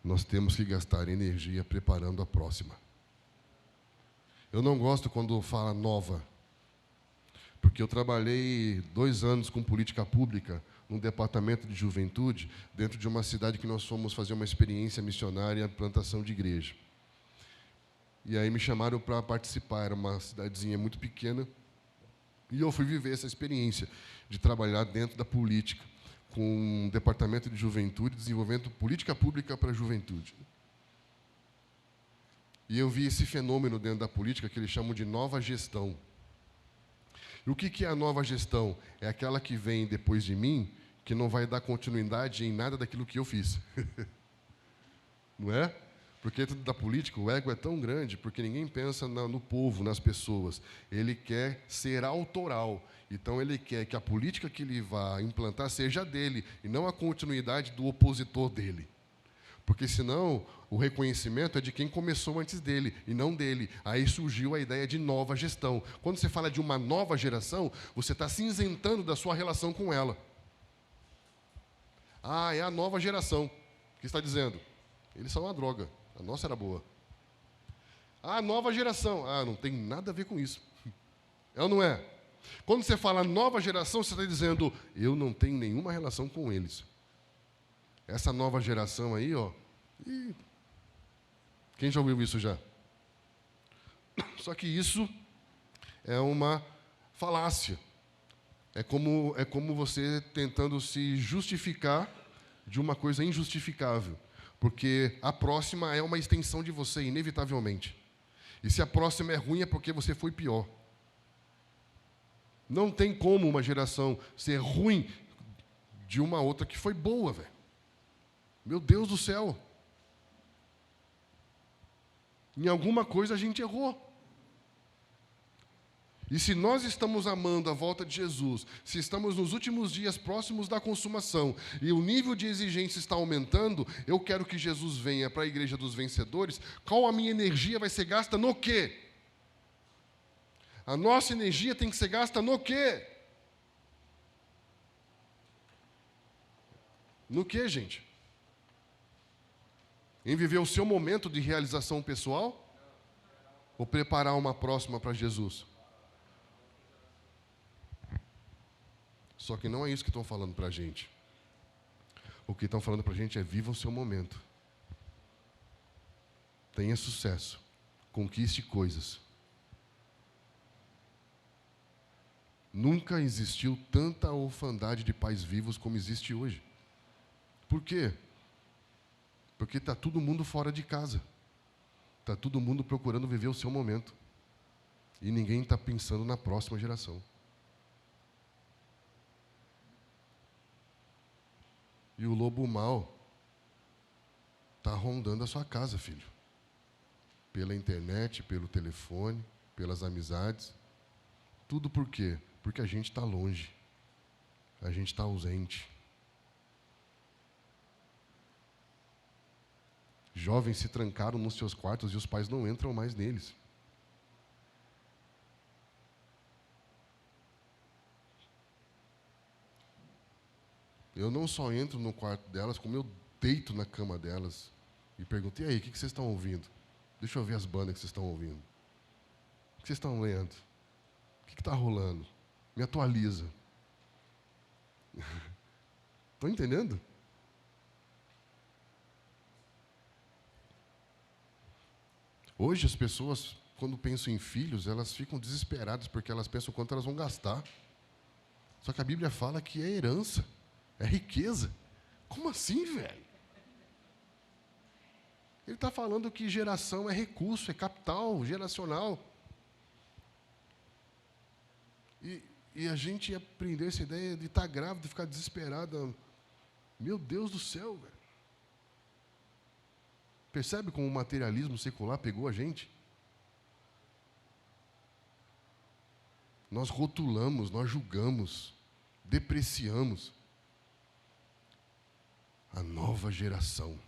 nós temos que gastar energia preparando a próxima. Eu não gosto quando fala nova, porque eu trabalhei 2 anos com política pública no departamento de juventude, dentro de uma cidade que nós fomos fazer uma experiência missionária, plantação de igreja. E aí me chamaram para participar, era uma cidadezinha muito pequena, e eu fui viver essa experiência de trabalhar dentro da política, com um departamento de juventude, desenvolvendo política pública para a juventude. E eu vi esse fenômeno dentro da política que eles chamam de nova gestão. E o que é a nova gestão? É aquela que vem depois de mim, que não vai dar continuidade em nada daquilo que eu fiz. Não é? Porque dentro da política o ego é tão grande, porque ninguém pensa no povo, nas pessoas. Ele quer ser autoral. Então ele quer que a política que ele vai implantar seja dele, e não a continuidade do opositor dele. Porque senão o reconhecimento é de quem começou antes dele e não dele. Aí surgiu a ideia de nova gestão. Quando você fala de uma nova geração, você está cinzentando da sua relação com ela. Ah, é a nova geração. O que está dizendo? Eles são uma droga. A nossa era boa. Ah, nova geração. Ah, não tem nada a ver com isso. É ou não é? Quando você fala nova geração, você está dizendo, eu não tenho nenhuma relação com eles. Essa nova geração aí, ó. Quem já ouviu isso já? Só que isso é uma falácia. É como você tentando se justificar de uma coisa injustificável. Porque a próxima é uma extensão de você, inevitavelmente. E se a próxima é ruim, é porque você foi pior. Não tem como uma geração ser ruim de uma outra que foi boa, velho. Meu Deus do céu. Em alguma coisa a gente errou. E se nós estamos amando a volta de Jesus, se estamos nos últimos dias próximos da consumação, e o nível de exigência está aumentando, eu quero que Jesus venha para a igreja dos vencedores, qual a minha energia vai ser gasta no quê? A nossa energia tem que ser gasta no quê? No quê, gente? Em viver o seu momento de realização pessoal? Ou preparar uma próxima para Jesus? Só que não é isso que estão falando para a gente. O que estão falando para a gente é viva o seu momento. Tenha sucesso. Conquiste coisas. Nunca existiu tanta orfandade de pais vivos como existe hoje. Por quê? Porque está todo mundo fora de casa. Está todo mundo procurando viver o seu momento. E ninguém está pensando na próxima geração. E o lobo mau está rondando a sua casa, filho. Pela internet, pelo telefone, pelas amizades. Tudo por quê? Porque a gente está longe. A gente está ausente. Jovens se trancaram nos seus quartos e os pais não entram mais neles. Eu não só entro no quarto delas, como eu deito na cama delas e pergunto: e aí, o que vocês estão ouvindo? Deixa eu ver as bandas que vocês estão ouvindo. O que vocês estão lendo? O que está rolando? Me atualiza. Estão entendendo? Hoje as pessoas, quando pensam em filhos, elas ficam desesperadas porque elas pensam quanto elas vão gastar. Só que a Bíblia fala que é herança, é riqueza. Como assim, velho? Ele está falando que geração é recurso, é capital geracional. E a gente aprendeu essa ideia de estar grávida, de ficar desesperada. Meu Deus do céu, velho. Percebe como o materialismo secular pegou a gente? Nós rotulamos, nós julgamos, depreciamos a nova geração.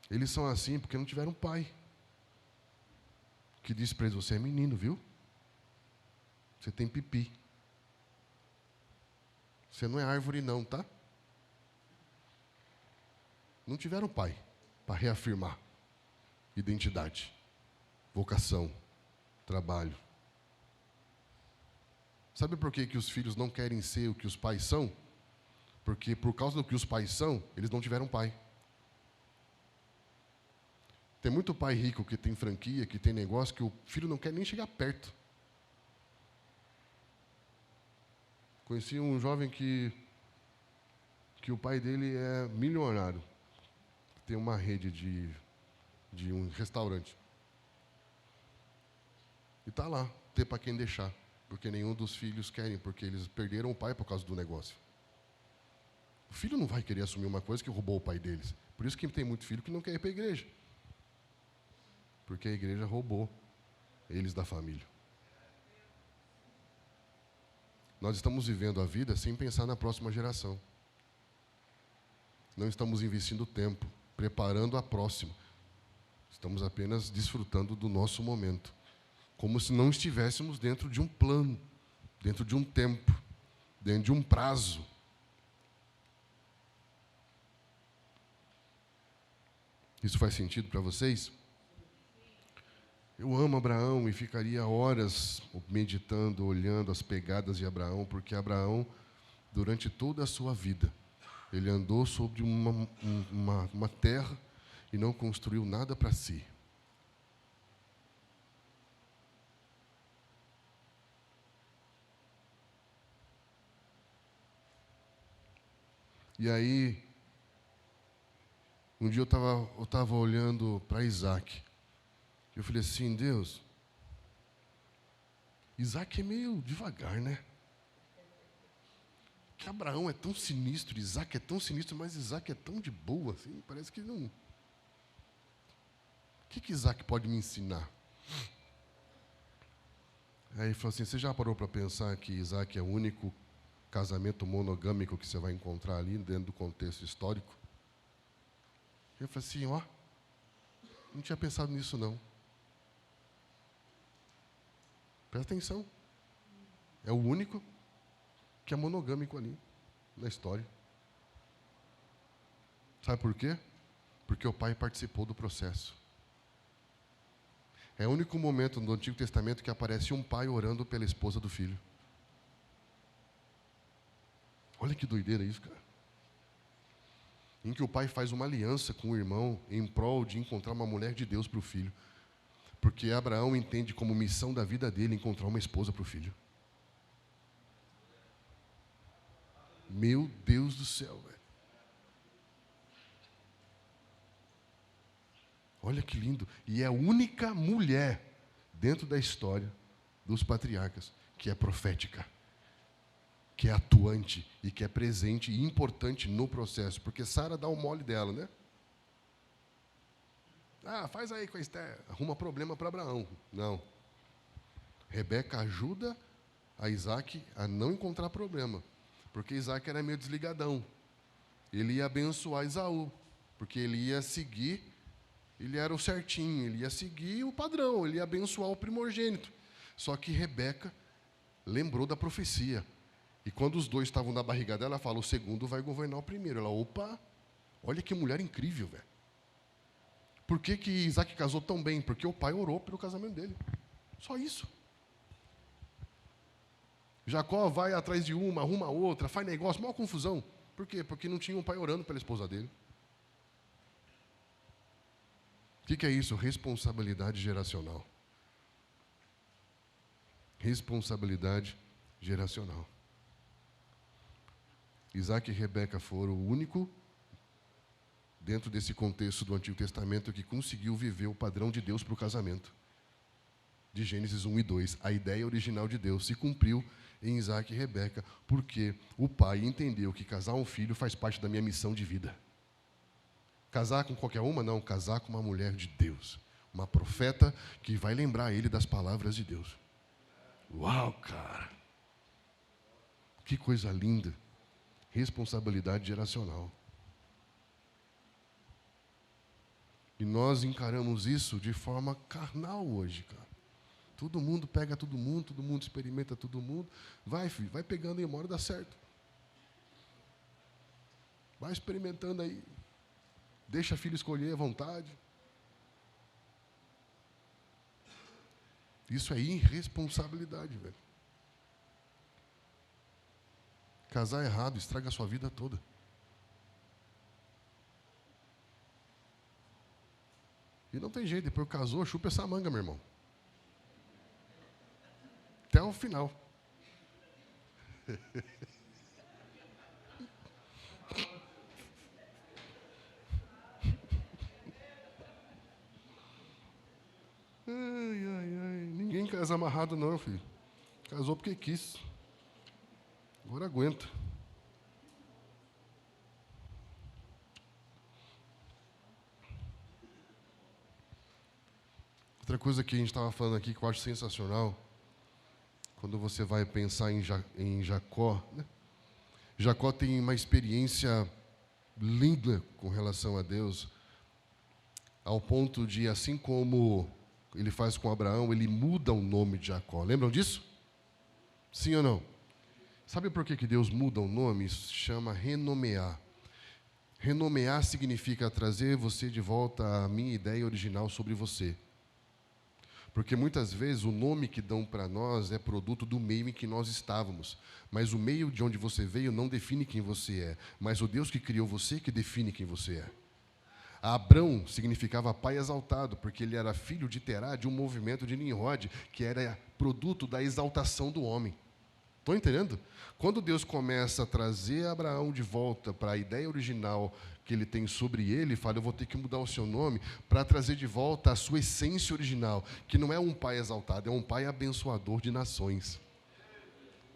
Eles são assim porque não tiveram pai que disse para eles: você é menino, viu? Você tem pipi. Você não é árvore não, tá? Não tiveram pai para reafirmar identidade, vocação, trabalho. Sabe por que os filhos não querem ser o que os pais são? Porque por causa do que os pais são, eles não tiveram pai. Tem muito pai rico que tem franquia, que tem negócio, que o filho não quer nem chegar perto. Conheci um jovem que o pai dele é milionário. Tem uma rede de um restaurante. E está lá, ter para quem deixar. Porque nenhum dos filhos querem, porque eles perderam o pai por causa do negócio. O filho não vai querer assumir uma coisa que roubou o pai deles. Por isso que tem muito filho que não quer ir para a igreja. Porque a igreja roubou eles da família. Nós estamos vivendo a vida sem pensar na próxima geração. Não estamos investindo tempo, preparando a próxima. Estamos apenas desfrutando do nosso momento. Como se não estivéssemos dentro de um plano, dentro de um tempo, dentro de um prazo. Isso faz sentido para vocês? Eu amo Abraão e ficaria horas meditando, olhando as pegadas de Abraão, porque Abraão, durante toda a sua vida, ele andou sobre uma terra e não construiu nada para si. E aí, um dia eu estava olhando para Isaac. Eu falei assim: Deus, Isaac é meio devagar, né? Que Abraão é tão sinistro, Isaac é tão sinistro, mas Isaac é tão de boa, assim, parece que não... O que Isaac pode me ensinar? Aí ele falou assim: você já parou para pensar que Isaac é o único casamento monogâmico que você vai encontrar ali dentro do contexto histórico? Eu falei assim: ó, não tinha pensado nisso não. Presta atenção. É o único que é monogâmico ali na história. Sabe por quê? Porque o pai participou do processo. É o único momento no Antigo Testamento que aparece um pai orando pela esposa do filho. Olha que doideira isso, cara. Em que o pai faz uma aliança com o irmão em prol de encontrar uma mulher de Deus para o filho. Porque Abraão entende como missão da vida dele encontrar uma esposa para o filho. Meu Deus do céu, velho. Olha que lindo. E é a única mulher dentro da história dos patriarcas que é profética, que é atuante e que é presente e importante no processo. Porque Sara dá o mole dela, né? Ah, faz aí com a Esther, arruma problema para Abraão. Não. Rebeca ajuda a Isaac a não encontrar problema. Porque Isaac era meio desligadão. Ele ia abençoar Esaú, porque ele ia seguir, ele era o certinho, ele ia seguir o padrão, ele ia abençoar o primogênito. Só que Rebeca lembrou da profecia. E quando os dois estavam na barriga dela, ela fala, o segundo vai governar o primeiro. Ela, opa, olha que mulher incrível, velho. Por que Isaac casou tão bem? Porque o pai orou pelo casamento dele. Só isso. Jacó vai atrás de uma, arruma outra, faz negócio, maior confusão. Por quê? Porque não tinha um pai orando pela esposa dele. O que é isso? Responsabilidade geracional. Responsabilidade geracional. Isaac e Rebeca foram o único, dentro desse contexto do Antigo Testamento, que conseguiu viver o padrão de Deus para o casamento. De Gênesis 1 e 2. A ideia original de Deus se cumpriu em Isaac e Rebeca, porque o pai entendeu que casar um filho faz parte da minha missão de vida. Casar com qualquer uma? Não, casar com uma mulher de Deus. Uma profeta que vai lembrar ele das palavras de Deus. Uau, cara! Que coisa linda! Responsabilidade geracional. E nós encaramos isso de forma carnal hoje, cara. Todo mundo pega todo mundo experimenta todo mundo. Vai, filho, vai pegando aí, uma hora dá certo. Vai experimentando aí. Deixa filho escolher à vontade. Isso é irresponsabilidade, velho. Casar errado estraga a sua vida toda. E não tem jeito, depois casou, chupa essa manga, meu irmão. Até o final. Ai. Ninguém casa amarrado não, filho. Casou porque quis. Agora aguenta. Outra coisa que a gente estava falando aqui que eu acho sensacional, quando você vai pensar em Jacó, né? Jacó tem uma experiência linda com relação a Deus, ao ponto de, assim como ele faz com Abraão, ele muda o nome de Jacó. Lembram disso? Sim ou não? Sabe por que Deus muda o nome? Isso se chama renomear. Renomear significa trazer você de volta à minha ideia original sobre você. Porque muitas vezes o nome que dão para nós é produto do meio em que nós estávamos. Mas o meio de onde você veio não define quem você é. Mas o Deus que criou você que define quem você é. Abrão significava pai exaltado, porque ele era filho de Terá, de um movimento de Nimrod, que era produto da exaltação do homem. Estão entendendo? Quando Deus começa a trazer Abraão de volta para a ideia original que ele tem sobre ele, fala, eu vou ter que mudar o seu nome para trazer de volta a sua essência original, que não é um pai exaltado, é um pai abençoador de nações.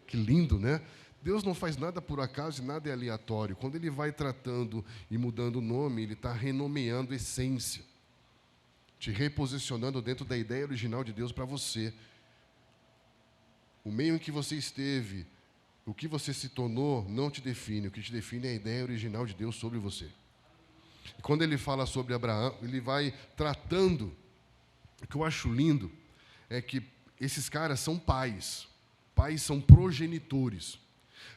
Que lindo, né? Deus não faz nada por acaso e nada é aleatório. Quando ele vai tratando e mudando o nome, ele está renomeando essência, te reposicionando dentro da ideia original de Deus para você. O meio em que você esteve, o que você se tornou, não te define. O que te define é a ideia original de Deus sobre você. E quando ele fala sobre Abraão, ele vai tratando. O que eu acho lindo é que esses caras são pais. Pais são progenitores.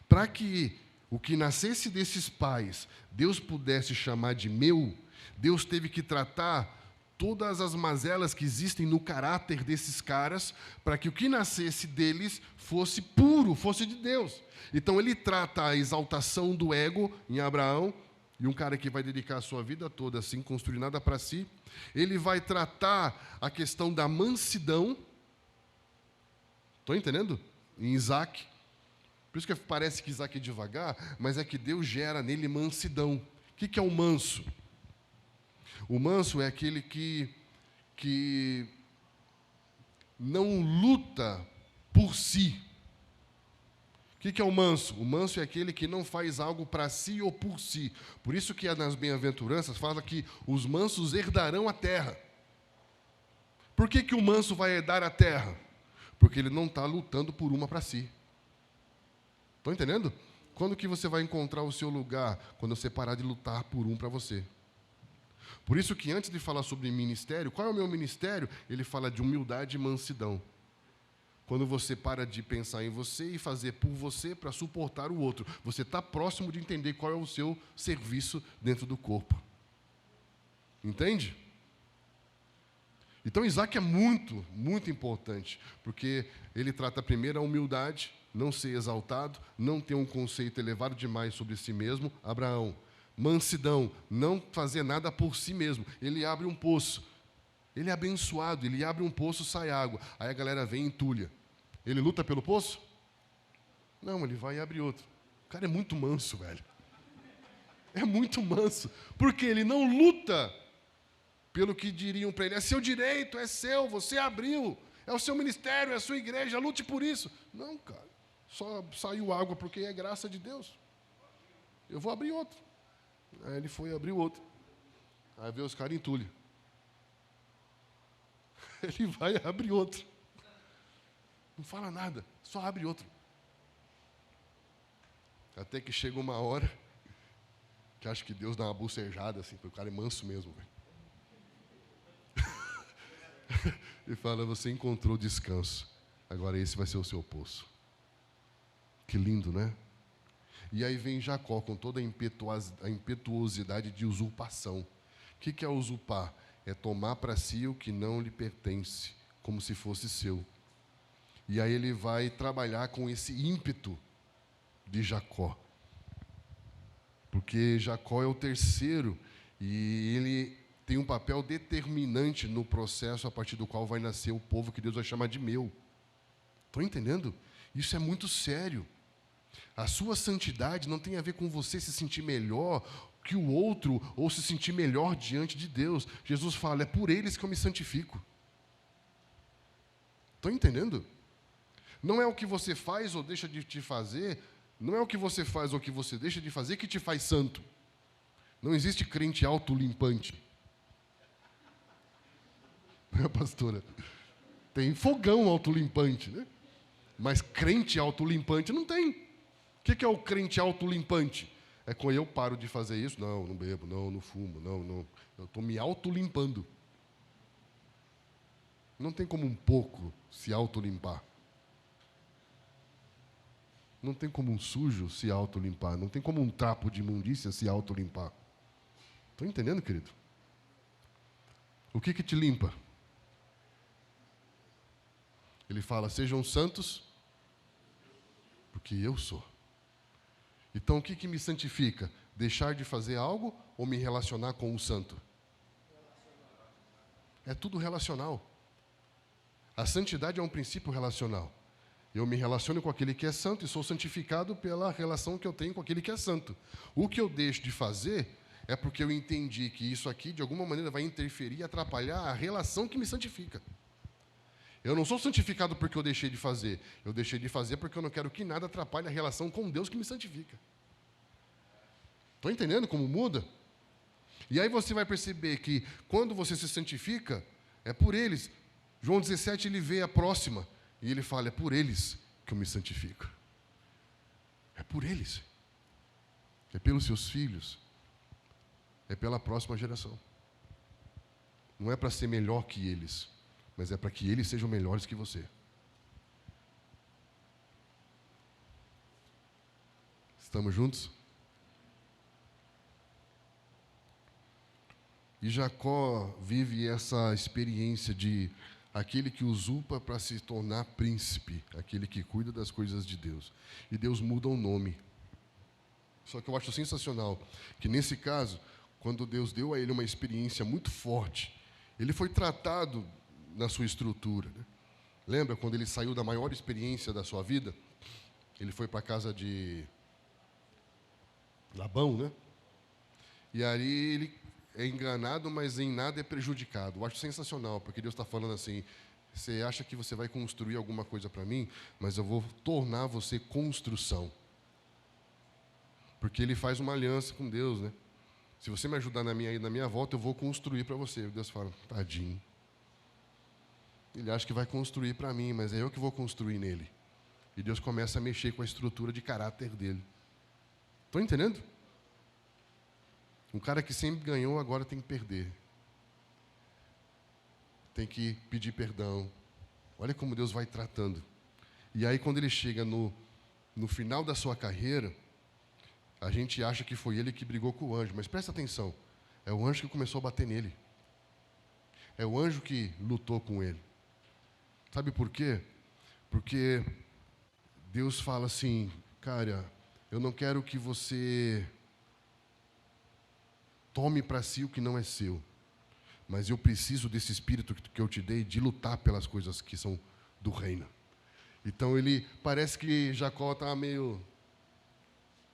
Para que o que nascesse desses pais, Deus pudesse chamar de meu, Deus teve que tratar todas as mazelas que existem no caráter desses caras, para que o que nascesse deles fosse puro, fosse de Deus. Então ele trata a exaltação do ego em Abraão, e um cara que vai dedicar a sua vida toda sem construir nada para si. Ele vai tratar a questão da mansidão. Estão entendendo? Em Isaac. Por isso que parece que Isaac é devagar, mas é que Deus gera nele mansidão. O que é o manso? O manso é aquele que não luta por si. O que é o manso? O manso é aquele que não faz algo para si ou por si. Por isso que nas bem-aventuranças fala que os mansos herdarão a terra. Por que o manso vai herdar a terra? Porque ele não está lutando por uma para si. Estão entendendo? Quando que você vai encontrar o seu lugar? Quando você parar de lutar por um para você. Por isso que antes de falar sobre ministério, qual é o meu ministério? Ele fala de humildade e mansidão. Quando você para de pensar em você e fazer por você para suportar o outro. Você está próximo de entender qual é o seu serviço dentro do corpo. Entende? Então Isaac é muito, muito importante, porque ele trata primeiro a humildade, não ser exaltado, não ter um conceito elevado demais sobre si mesmo. Abraão, mansidão, não fazer nada por si mesmo. Ele abre um poço. Ele é abençoado, ele abre um poço, sai água. Aí a galera vem e entulha. Ele luta pelo poço? Não, ele vai e abre outro. O cara é muito manso, velho. É muito manso. Porque ele não luta pelo que diriam para ele. É seu direito, é seu, você abriu. É o seu ministério, é a sua igreja, lute por isso. Não, cara. Só saiu água porque é graça de Deus. Eu vou abrir outro. Aí ele foi abrir outro. Aí vê os caras entulham. Ele vai e abre outro. Não fala nada, só abre outro. Até que chega uma hora que acho que Deus dá uma bucejada assim, porque o cara é manso mesmo, velho. E fala, você encontrou descanso. Agora esse vai ser o seu poço. Que lindo, né? E aí vem Jacó com toda a impetuosidade de usurpação. O que é usurpar? É tomar para si o que não lhe pertence, como se fosse seu. E aí ele vai trabalhar com esse ímpeto de Jacó. Porque Jacó é o terceiro e ele tem um papel determinante no processo a partir do qual vai nascer o povo que Deus vai chamar de meu. Estão entendendo? Isso é muito sério. A sua santidade não tem a ver com você se sentir melhor que o outro ou se sentir melhor diante de Deus. Jesus fala, é por eles que eu me santifico. Estão entendendo? Não é o que você faz ou deixa de te fazer, não é o que você faz ou que você deixa de fazer que te faz santo. Não existe crente autolimpante. Não é, pastora? Tem fogão autolimpante, né? Mas crente autolimpante não tem. O que é o crente autolimpante? É quando eu paro de fazer isso, não bebo, não fumo, não. Eu estou me autolimpando. Não tem como um pouco se autolimpar. Não tem como um sujo se autolimpar. Não tem como um trapo de imundícia se autolimpar. Estão entendendo, querido? O que te limpa? Ele fala, sejam santos, porque eu sou. Então, o que me santifica? Deixar de fazer algo ou me relacionar com o santo? É tudo relacional. A santidade é um princípio relacional. Eu me relaciono com aquele que é santo e sou santificado pela relação que eu tenho com aquele que é santo. O que eu deixo de fazer é porque eu entendi que isso aqui, de alguma maneira, vai interferir e atrapalhar a relação que me santifica. Eu não sou santificado porque eu deixei de fazer. Eu deixei de fazer porque eu não quero que nada atrapalhe a relação com Deus que me santifica. Estão entendendo como muda? E aí você vai perceber que quando você se santifica, é por eles. João 17, ele vê a próxima. E ele fala, é por eles que eu me santifico. É por eles. É pelos seus filhos. É pela próxima geração. Não é para ser melhor que eles, mas é para que eles sejam melhores que você. Estamos juntos? E Jacó vive essa experiência de aquele que usurpa para se tornar príncipe, aquele que cuida das coisas de Deus. E Deus muda o nome. Só que eu acho sensacional que nesse caso, quando Deus deu a ele uma experiência muito forte, ele foi tratado na sua estrutura, né? Lembra quando ele saiu da maior experiência da sua vida? Ele foi para a casa de Labão, né? E aí ele é enganado, mas em nada é prejudicado. Eu acho sensacional, porque Deus está falando assim, você acha que você vai construir alguma coisa para mim, mas eu vou tornar você construção. Porque ele faz uma aliança com Deus, né? Se você me ajudar na minha volta, eu vou construir para você. E Deus fala, tadinho. Ele acha que vai construir para mim, mas é eu que vou construir nele. E Deus começa a mexer com a estrutura de caráter dele. Estão entendendo? Um cara que sempre ganhou, agora tem que perder. Tem que pedir perdão. Olha como Deus vai tratando. E aí, quando ele chega no final da sua carreira, a gente acha que foi ele que brigou com o anjo. Mas presta atenção. É o anjo que começou a bater nele. É o anjo que lutou com ele. Sabe por quê? Porque Deus fala assim, cara, eu não quero que você tome para si o que não é seu. Mas eu preciso desse espírito que eu te dei de lutar pelas coisas que são do reino. Então ele parece que Jacó está meio...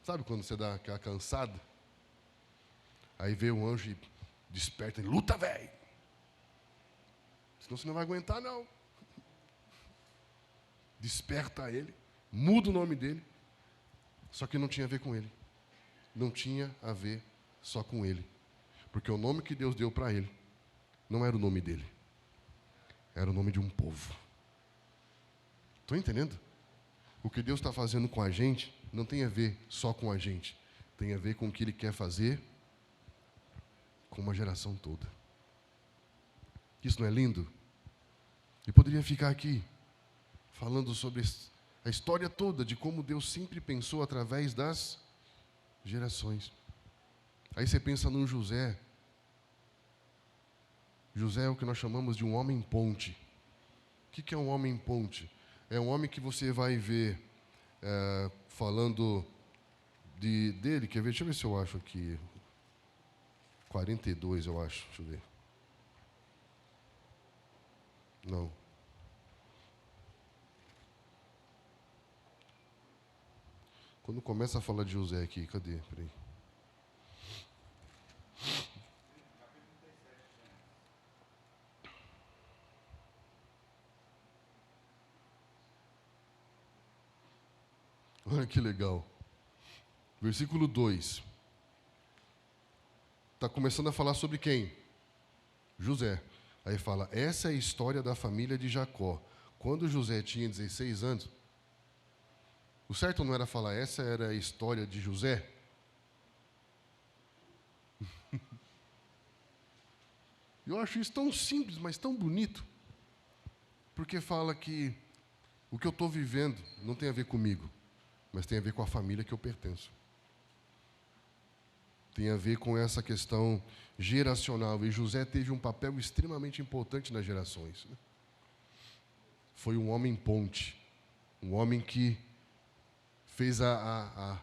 Sabe quando você dá aquela cansada? Aí veio o anjo e desperta ele, luta, velho! Senão você não vai aguentar, não. Desperta ele, muda o nome dele. Só que não tinha a ver com ele. Não tinha a ver só com ele. Porque o nome que Deus deu para ele não era o nome dele. Era o nome de um povo. Estão entendendo? O que Deus está fazendo com a gente não tem a ver só com a gente. Tem a ver com o que Ele quer fazer com uma geração toda. Isso não é lindo? E poderia ficar aqui falando sobre a história toda de como Deus sempre pensou através das gerações. Aí você pensa num José. José é o que nós chamamos de um homem ponte. O que é um homem ponte? É um homem que você vai ver falando dele. Quer ver? Deixa eu ver se eu acho aqui. 42, eu acho. Deixa eu ver. Não. Quando começa a falar de José aqui, cadê? Peraí. Olha que legal. Versículo 2. Está começando a falar sobre quem? José. Aí fala, essa é a história da família de Jacó. Quando José tinha 16 anos, o certo não era falar, essa era a história de José? Eu acho isso tão simples, mas tão bonito. Porque fala que o que eu estou vivendo não tem a ver comigo, mas tem a ver com a família que eu pertenço. Tem a ver com essa questão geracional. E José teve um papel extremamente importante nas gerações. Foi um homem ponte. Um homem que fez a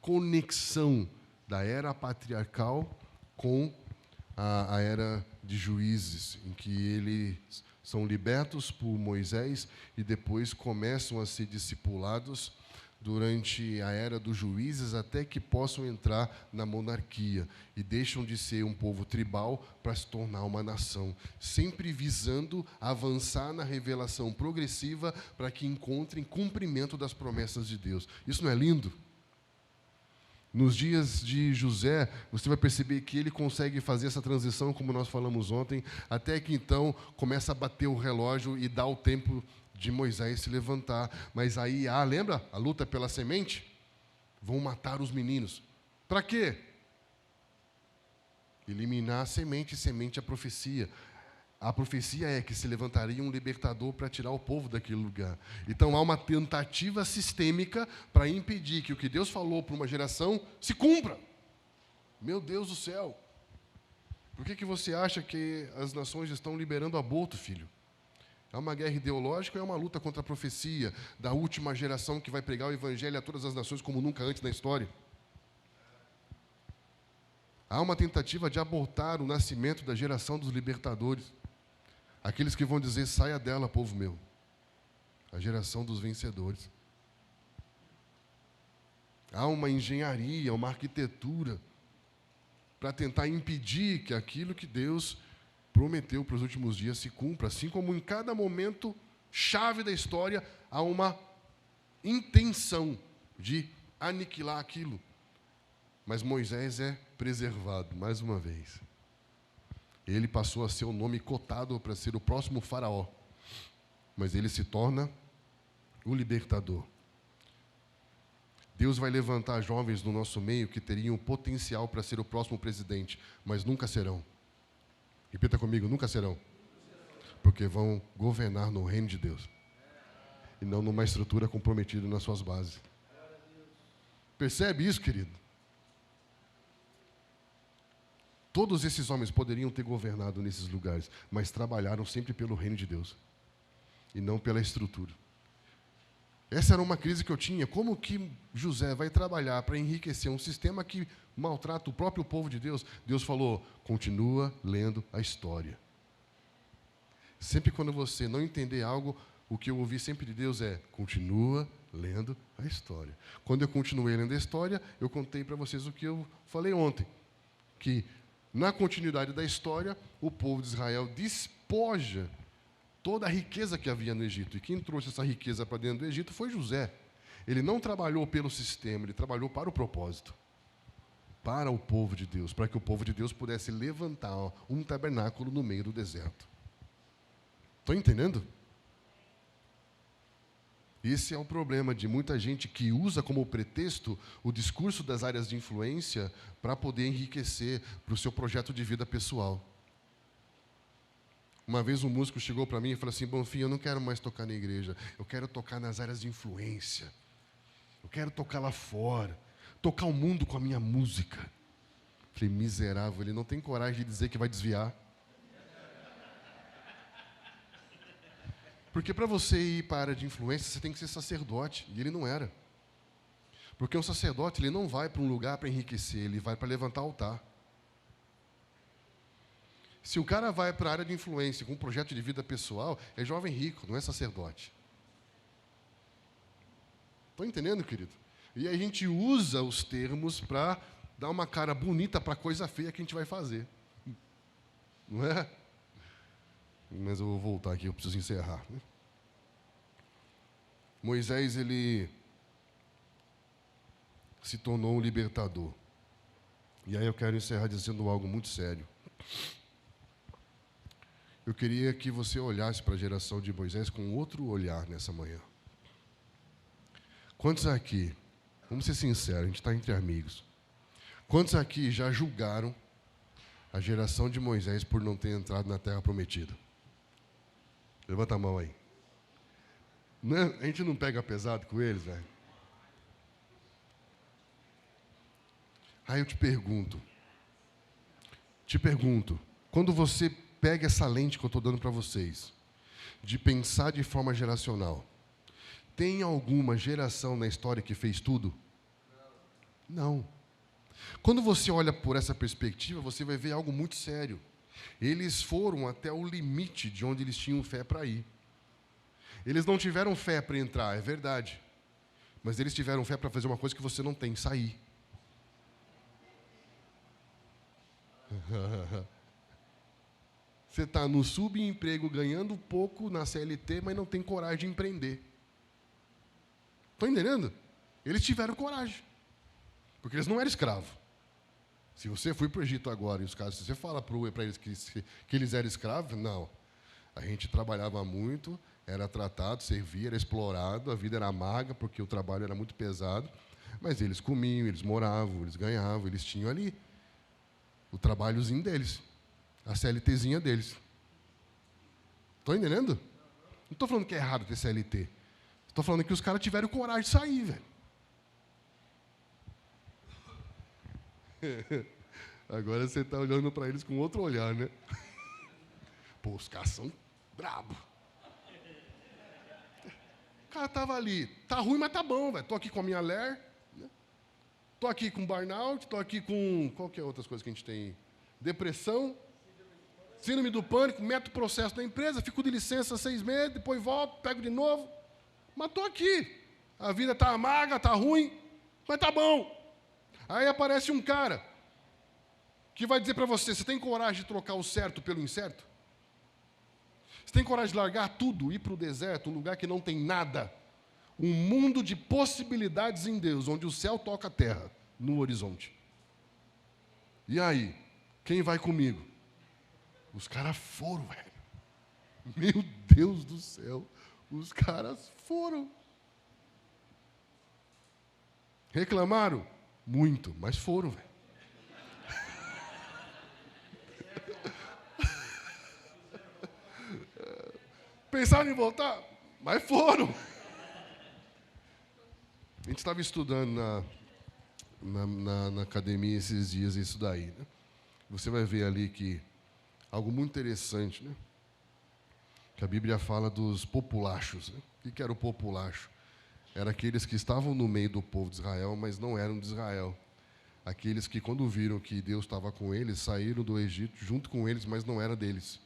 conexão da era patriarcal com a era de juízes, em que eles são libertos por Moisés e depois começam a ser discipulados durante a era dos juízes até que possam entrar na monarquia e deixam de ser um povo tribal para se tornar uma nação, sempre visando avançar na revelação progressiva para que encontrem cumprimento das promessas de Deus. Isso não é lindo? Nos dias de José, você vai perceber que ele consegue fazer essa transição, como nós falamos ontem, até que então começa a bater o relógio e dá o tempo de Moisés se levantar. Mas aí, lembra? A luta pela semente? Vão matar os meninos. Para quê? Eliminar a semente, semente a profecia. A profecia é que se levantaria um libertador para tirar o povo daquele lugar. Então há uma tentativa sistêmica para impedir que o que Deus falou para uma geração se cumpra. Meu Deus do céu! Por que você acha que as nações estão liberando aborto, filho? É uma guerra ideológica ou é uma luta contra a profecia da última geração que vai pregar o evangelho a todas as nações como nunca antes na história? Há uma tentativa de abortar o nascimento da geração dos libertadores. Aqueles que vão dizer, saia dela, povo meu. A geração dos vencedores. Há uma engenharia, uma arquitetura para tentar impedir que aquilo que Deus prometeu para os últimos dias se cumpra, assim como em cada momento chave da história há uma intenção de aniquilar aquilo. Mas Moisés é preservado, mais uma vez. Ele passou a ser o nome cotado para ser o próximo faraó, mas ele se torna o libertador. Deus vai levantar jovens no nosso meio que teriam potencial para ser o próximo presidente, mas nunca serão. Repita comigo, nunca serão. Porque vão governar no reino de Deus. E não numa estrutura comprometida nas suas bases. Percebe isso, querido? Todos esses homens poderiam ter governado nesses lugares, mas trabalharam sempre pelo reino de Deus. E não pela estrutura. Essa era uma crise que eu tinha. Como que José vai trabalhar para enriquecer um sistema que maltrata o próprio povo de Deus? Deus falou, continua lendo a história. Sempre quando você não entender algo, o que eu ouvi sempre de Deus é, continua lendo a história. Quando eu continuei lendo a história, eu contei para vocês o que eu falei ontem. Que, na continuidade da história, o povo de Israel despoja toda a riqueza que havia no Egito. E quem trouxe essa riqueza para dentro do Egito foi José. Ele não trabalhou pelo sistema, ele trabalhou para o propósito. Para o povo de Deus, para que o povo de Deus pudesse levantar um tabernáculo no meio do deserto. Estão entendendo? Esse é o problema de muita gente que usa como pretexto o discurso das áreas de influência para poder enriquecer para o seu projeto de vida pessoal. Uma vez um músico chegou para mim e falou assim, Bonfim, eu não quero mais tocar na igreja, eu quero tocar nas áreas de influência. Eu quero tocar lá fora, tocar o mundo com a minha música. Falei, miserável, ele não tem coragem de dizer que vai desviar. Porque para você ir para a área de influência, você tem que ser sacerdote, e ele não era. Porque um sacerdote, ele não vai para um lugar para enriquecer, ele vai para levantar altar. Se o cara vai para a área de influência com um projeto de vida pessoal, é jovem rico, não é sacerdote. Estão entendendo, querido? E a gente usa os termos para dar uma cara bonita para a coisa feia que a gente vai fazer. Não é? Mas eu vou voltar aqui, eu preciso encerrar. Moisés, ele se tornou um libertador. E aí eu quero encerrar dizendo algo muito sério. Eu queria que você olhasse para a geração de Moisés com outro olhar nessa manhã. Quantos aqui, vamos ser sinceros, a gente está entre amigos. Quantos aqui já julgaram a geração de Moisés por não ter entrado na terra prometida? Levanta a mão aí. Não, a gente não pega pesado com eles, velho? Aí eu te pergunto, quando você pega essa lente que eu estou dando para vocês, de pensar de forma geracional, tem alguma geração na história que fez tudo? Não. Quando você olha por essa perspectiva, você vai ver algo muito sério. Eles foram até o limite de onde eles tinham fé para ir. Eles não tiveram fé para entrar, é verdade. Mas eles tiveram fé para fazer uma coisa que você não tem, sair. Você está no subemprego, ganhando pouco na CLT, mas não tem coragem de empreender. Estão entendendo? Eles tiveram coragem. Porque eles não eram escravos. Se você for para o Egito agora, e os caras, se você fala para eles que eles eram escravos, não. A gente trabalhava muito, era tratado, servia, era explorado, a vida era amarga, porque o trabalho era muito pesado, mas eles comiam, eles moravam, eles ganhavam, eles tinham ali o trabalhozinho deles, a CLTzinha deles. Estão entendendo? Não estou falando que é errado ter CLT. Estou falando que os caras tiveram coragem de sair, velho. Agora você está olhando para eles com outro olhar, né? Pô, os caras são brabos. O cara estava ali, tá ruim, mas tá bom, velho. Estou aqui com a minha ler, né? Estou aqui com burnout, estou aqui com... Qual que é outras coisas que a gente tem? Depressão, síndrome do pânico, meto o processo da empresa, fico de licença 6 meses, depois volto, pego de novo. Mas estou aqui. A vida está amarga, está ruim, mas tá bom. Aí aparece um cara que vai dizer para você, você tem coragem de trocar o certo pelo incerto? Você tem coragem de largar tudo, ir para o deserto, um lugar que não tem nada? Um mundo de possibilidades em Deus, onde o céu toca a terra, no horizonte. E aí, quem vai comigo? Os caras foram, velho. Meu Deus do céu, os caras foram. Reclamaram? Muito, mas foram, velho. Pensaram em voltar? Mas foram. A gente estava estudando na academia esses dias isso daí, né? Você vai ver ali que algo muito interessante, né? Que a Bíblia fala dos populachos, né? O que era o populacho? Eram aqueles que estavam no meio do povo de Israel, mas não eram de Israel. Aqueles que, quando viram que Deus estava com eles, saíram do Egito junto com eles, mas não era deles.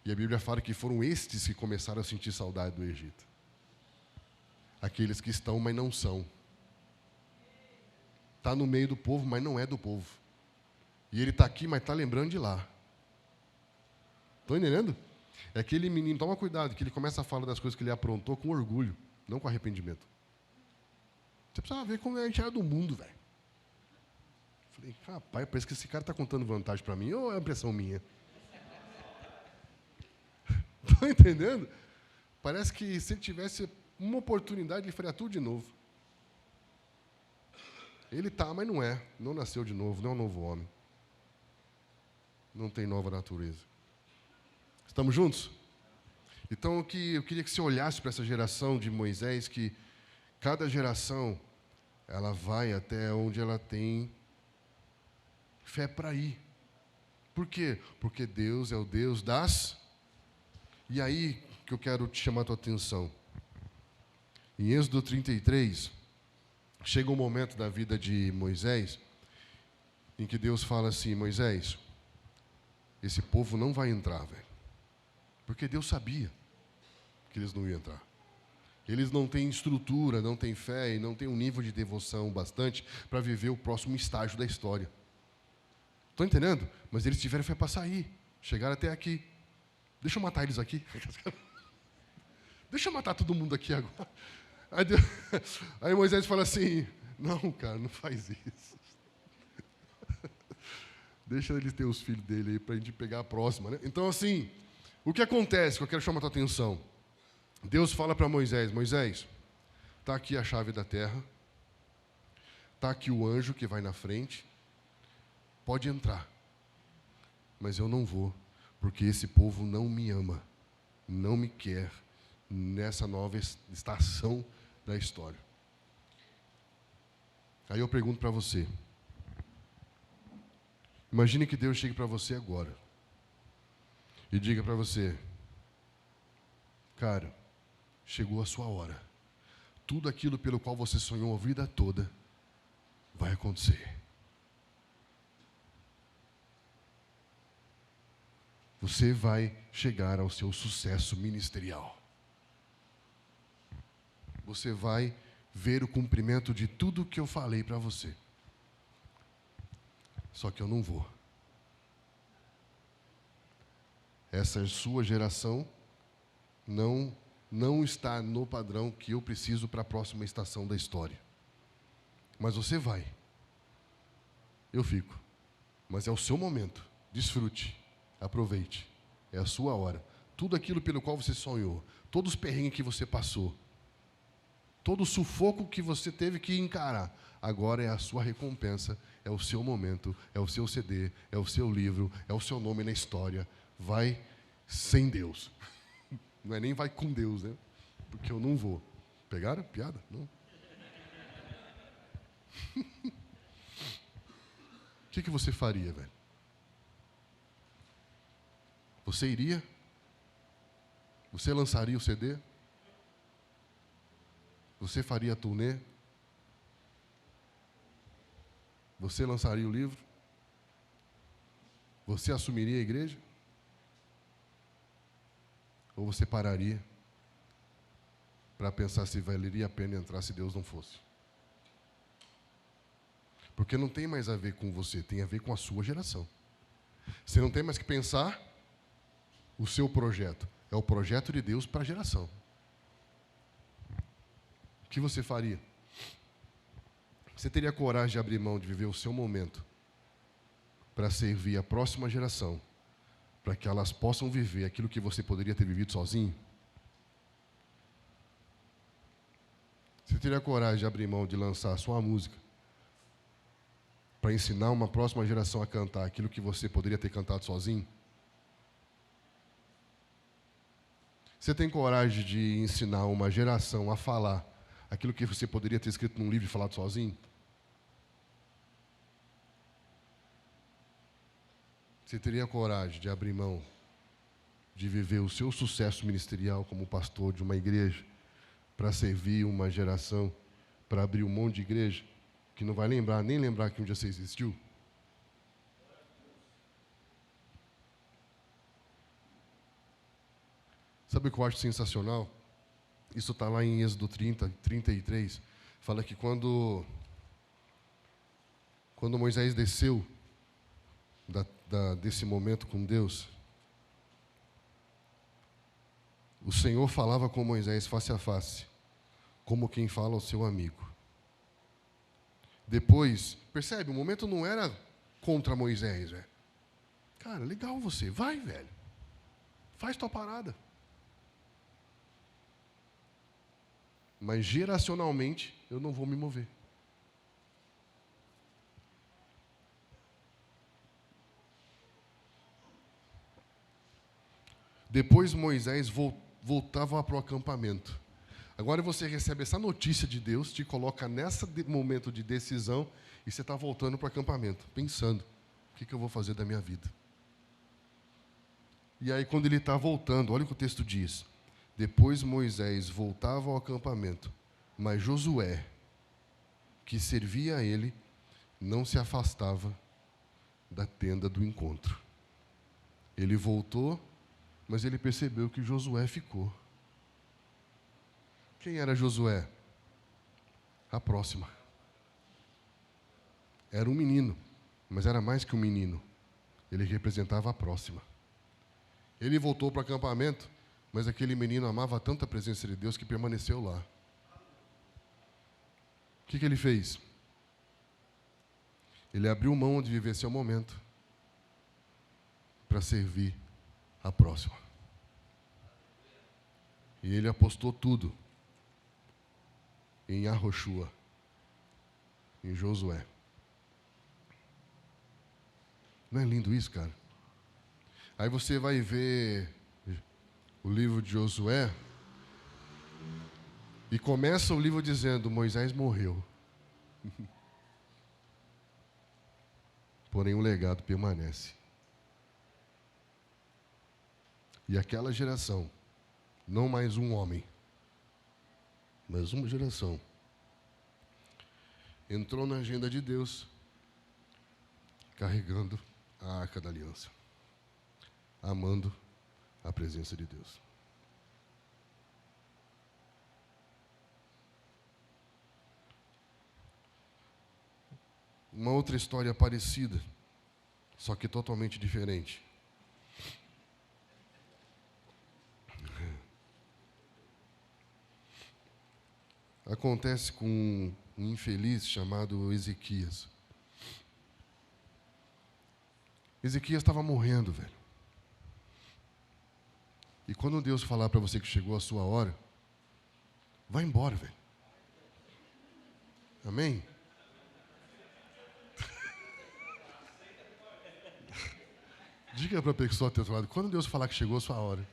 E a Bíblia fala que foram estes que começaram a sentir saudade do Egito. Aqueles que estão, mas não são. Está no meio do povo, mas não é do povo. E ele está aqui, mas está lembrando de lá. Estão entendendo? É aquele menino, toma cuidado, que ele começa a falar das coisas que ele aprontou com orgulho, não com arrependimento. Você precisa ver como a gente era do mundo, velho. Falei, rapaz, parece que esse cara está contando vantagem para mim, ou é impressão minha? Estão entendendo? Parece que se ele tivesse uma oportunidade, ele faria tudo de novo. Ele está, mas não é. Não nasceu de novo, não é um novo homem. Não tem nova natureza. Estamos juntos? Então, eu queria que você olhasse para essa geração de Moisés, que cada geração, ela vai até onde ela tem fé para ir. Por quê? Porque Deus é o Deus das... E aí que eu quero te chamar a tua atenção. Em Êxodo 33, chega um momento da vida de Moisés, em que Deus fala assim, Moisés, esse povo não vai entrar, velho. Porque Deus sabia que eles não iam entrar. Eles não têm estrutura, não têm fé e não têm um nível de devoção bastante para viver o próximo estágio da história. Estão entendendo? Mas eles tiveram fé para sair, chegaram até aqui. Deixa eu matar eles aqui. Deixa eu matar todo mundo aqui agora. Aí Moisés fala assim, não, cara, não faz isso. Deixa eles ter os filhos dele aí para a gente pegar a próxima, né? Então, assim, o que acontece, que eu quero chamar a tua atenção. Deus fala para Moisés, Moisés, está aqui a chave da terra, está aqui o anjo que vai na frente, pode entrar, mas eu não vou, porque esse povo não me ama, não me quer nessa nova estação da história. Aí eu pergunto para você, imagine que Deus chegue para você agora e diga para você, cara, chegou a sua hora. Tudo aquilo pelo qual você sonhou a vida toda vai acontecer. Você vai chegar ao seu sucesso ministerial. Você vai ver o cumprimento de tudo que eu falei para você. Só que eu não vou. Essa sua geração não está no padrão que eu preciso para a próxima estação da história. Mas você vai. Eu fico. Mas é o seu momento. Desfrute. Aproveite. É a sua hora. Tudo aquilo pelo qual você sonhou, todos os perrengues que você passou, todo o sufoco que você teve que encarar, agora é a sua recompensa, é o seu momento, é o seu CD, é o seu livro, é o seu nome na história. Vai sem Deus. Não é nem vai com Deus, né? Porque eu não vou. Pegaram? Piada? Não. O que você faria, velho? Você iria? Você lançaria o CD? Você faria a turnê? Você lançaria o livro? Você assumiria a igreja? Ou você pararia para pensar se valeria a pena entrar se Deus não fosse? Porque não tem mais a ver com você, tem a ver com a sua geração. Você não tem mais que pensar o seu projeto. É o projeto de Deus para a geração. O que você faria? Você teria coragem de abrir mão de viver o seu momento para servir a próxima geração, para que elas possam viver aquilo que você poderia ter vivido sozinho? Você teria coragem de abrir mão de lançar a sua música para ensinar uma próxima geração a cantar aquilo que você poderia ter cantado sozinho? Você tem coragem de ensinar uma geração a falar aquilo que você poderia ter escrito num livro e falado sozinho? Você teria coragem de abrir mão de viver o seu sucesso ministerial como pastor de uma igreja para servir uma geração, para abrir um monte de igreja que não vai lembrar, nem lembrar que um dia você existiu? Sabe o que eu acho sensacional? Isso está lá em Êxodo 30, 33. Fala que quando Moisés desceu desse momento com Deus, o Senhor falava com Moisés face a face, como quem fala ao seu amigo. Depois, percebe, o momento não era contra Moisés, velho. Cara, legal você, vai, velho. Faz tua parada. Mas geracionalmente eu não vou me mover. Depois Moisés voltava para o acampamento. Agora você recebe essa notícia de Deus, te coloca nesse momento de decisão e você está voltando para o acampamento, pensando, o que eu vou fazer da minha vida? E aí quando ele está voltando, olha o que o texto diz. Depois Moisés voltava ao acampamento, mas Josué, que servia a ele, não se afastava da tenda do encontro. Ele voltou, mas ele percebeu que Josué ficou. Quem era Josué? A próxima. Era um menino, mas era mais que um menino. Ele representava a próxima. Ele voltou para o acampamento, mas aquele menino amava tanto a presença de Deus que permaneceu lá. O que ele fez? Ele abriu mão de viver seu momento para servir a próxima. E ele apostou tudo em Arroshua, em Josué. Não é lindo isso, cara? Aí você vai ver o livro de Josué e começa o livro dizendo: Moisés morreu. Porém o legado permanece. E aquela geração, não mais um homem, mas uma geração, entrou na agenda de Deus, carregando a Arca da Aliança, amando a presença de Deus. Uma outra história parecida, só que totalmente diferente. Acontece com um infeliz chamado Ezequias. Ezequias estava morrendo, velho. E quando Deus falar para você que chegou a sua hora, vai embora, velho. Amém? Diga para a pessoa ao teu lado, quando Deus falar que chegou a sua hora,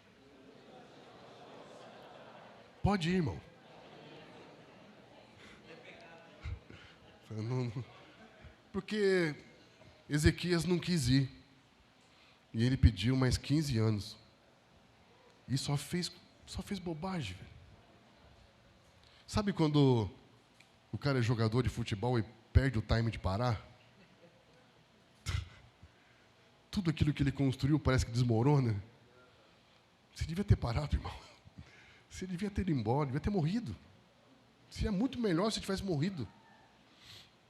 pode ir, irmão. Porque Ezequias não quis ir. E ele pediu mais 15 anos. E só fez bobagem, velho. Sabe quando o cara é jogador de futebol e perde o time de parar? Tudo aquilo que ele construiu parece que desmorona. Você devia ter parado, irmão. Você devia ter ido embora, devia ter morrido. Seria muito melhor se tivesse morrido.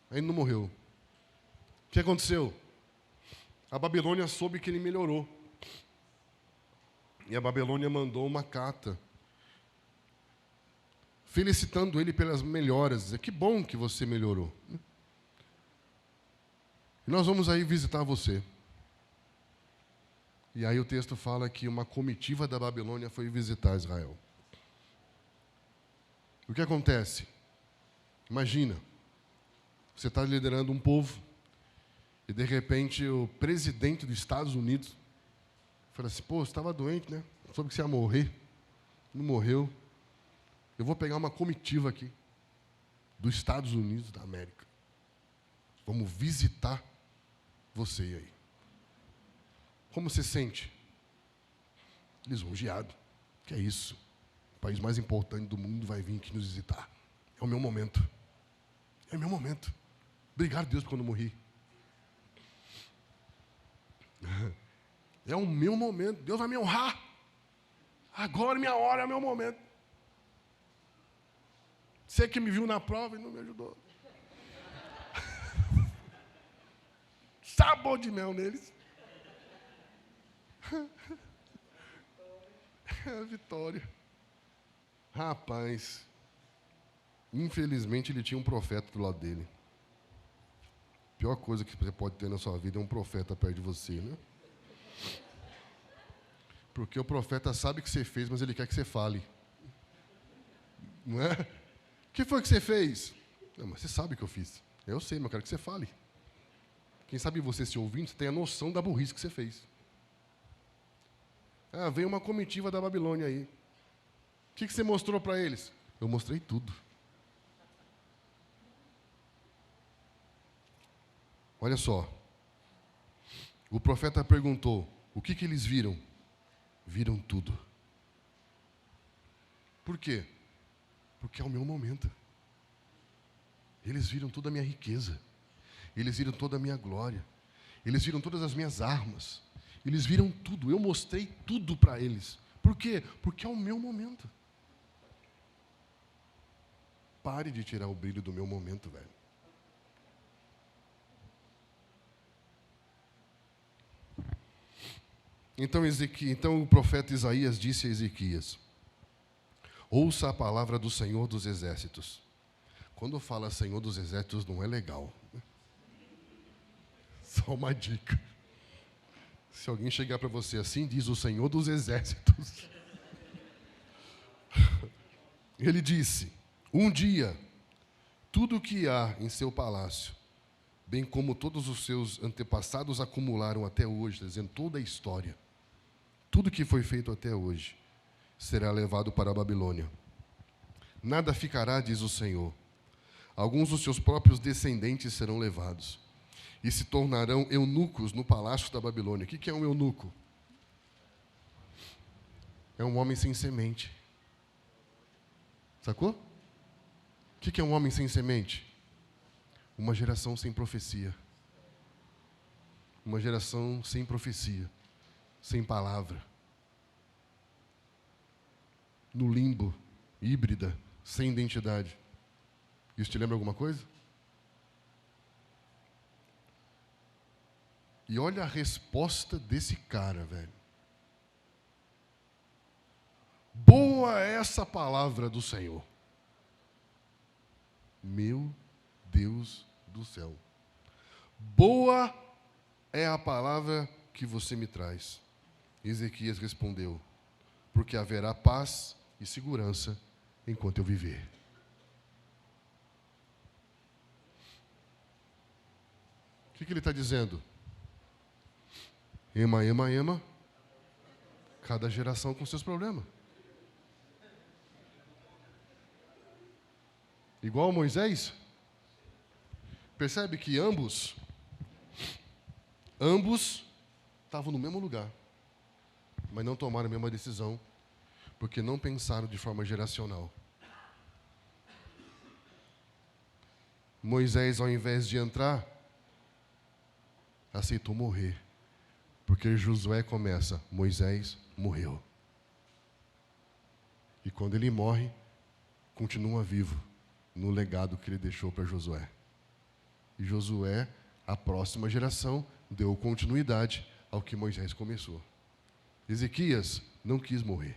Aí ele não morreu. O que aconteceu? A Babilônia soube que ele melhorou. E a Babilônia mandou uma carta felicitando ele pelas melhoras. Dizer, que bom que você melhorou. E nós vamos aí visitar você. E aí o texto fala que uma comitiva da Babilônia foi visitar Israel. O que acontece? Imagina, você está liderando um povo e, de repente, o presidente dos Estados Unidos fala assim, pô, você estava doente, né? Soube que você ia morrer. Não morreu. Eu vou pegar uma comitiva aqui dos Estados Unidos da América. Vamos visitar você aí. Como você sente? Lisonjeado. Que é isso? O país mais importante do mundo vai vir aqui nos visitar. É o meu momento. É o meu momento. Obrigado, Deus, por quando eu morri. É o meu momento. Deus vai me honrar. Agora é minha hora, é o meu momento. Você que me viu na prova e não me ajudou. Sabor de mel neles. É a vitória. Rapaz, infelizmente ele tinha um profeta do lado dele. A pior coisa que você pode ter na sua vida é um profeta perto de você, né? Porque o profeta sabe o que você fez, mas ele quer que você fale. Não é? O que foi que você fez? Não, mas você sabe o que eu fiz. Eu sei, mas eu quero que você fale. Quem sabe você se ouvindo, você tem a noção da burrice que você fez. Ah, veio uma comitiva da Babilônia aí. O que você mostrou para eles? Eu mostrei tudo. Olha só. O profeta perguntou, o que eles viram? Viram tudo. Por quê? Porque é o meu momento. Eles viram toda a minha riqueza. Eles viram toda a minha glória. Eles viram todas as minhas armas. Eles viram tudo. Eu mostrei tudo para eles. Por quê? Porque é o meu momento. Pare de tirar o brilho do meu momento, velho. Então o profeta Isaías disse a Ezequias, ouça a palavra do Senhor dos Exércitos. Quando fala Senhor dos Exércitos não é legal. Só uma dica. Se alguém chegar para você assim, diz o Senhor dos Exércitos. Ele disse, um dia, tudo o que há em seu palácio, bem como todos os seus antepassados acumularam até hoje, dizendo toda a história, tudo que foi feito até hoje, será levado para a Babilônia. Nada ficará, diz o Senhor. Alguns dos seus próprios descendentes serão levados e se tornarão eunucos no palácio da Babilônia. O que é um eunuco? É um homem sem semente. Sacou? O que é um homem sem semente? Uma geração sem profecia. Uma geração sem profecia, sem palavra. No limbo, híbrida, sem identidade. Isso te lembra alguma coisa? E olha a resposta desse cara, velho. Boa é essa palavra do Senhor. Meu Deus do céu. Boa é a palavra que você me traz. Ezequias respondeu, porque haverá paz e segurança enquanto eu viver. O que ele está dizendo? Ema, ema, ema. Cada geração com seus problemas. Igual Moisés. Percebe que ambos estavam no mesmo lugar, mas não tomaram a mesma decisão, porque não pensaram de forma geracional. Moisés, ao invés de entrar, aceitou morrer. Porque Josué começa, Moisés morreu. E quando ele morre, continua vivo no legado que ele deixou para Josué. E Josué, a próxima geração, deu continuidade ao que Moisés começou. Ezequias não quis morrer.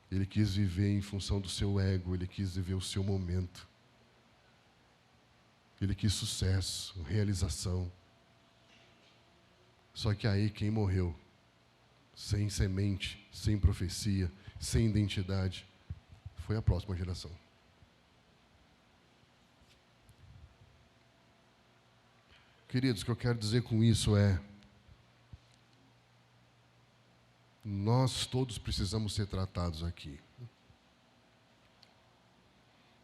Ele quis viver em função do seu ego, ele quis viver o seu momento. Ele quis sucesso, realização. Só que aí quem morreu, sem semente, sem profecia, sem identidade, foi a próxima geração. Queridos, o que eu quero dizer com isso é: nós todos precisamos ser tratados aqui.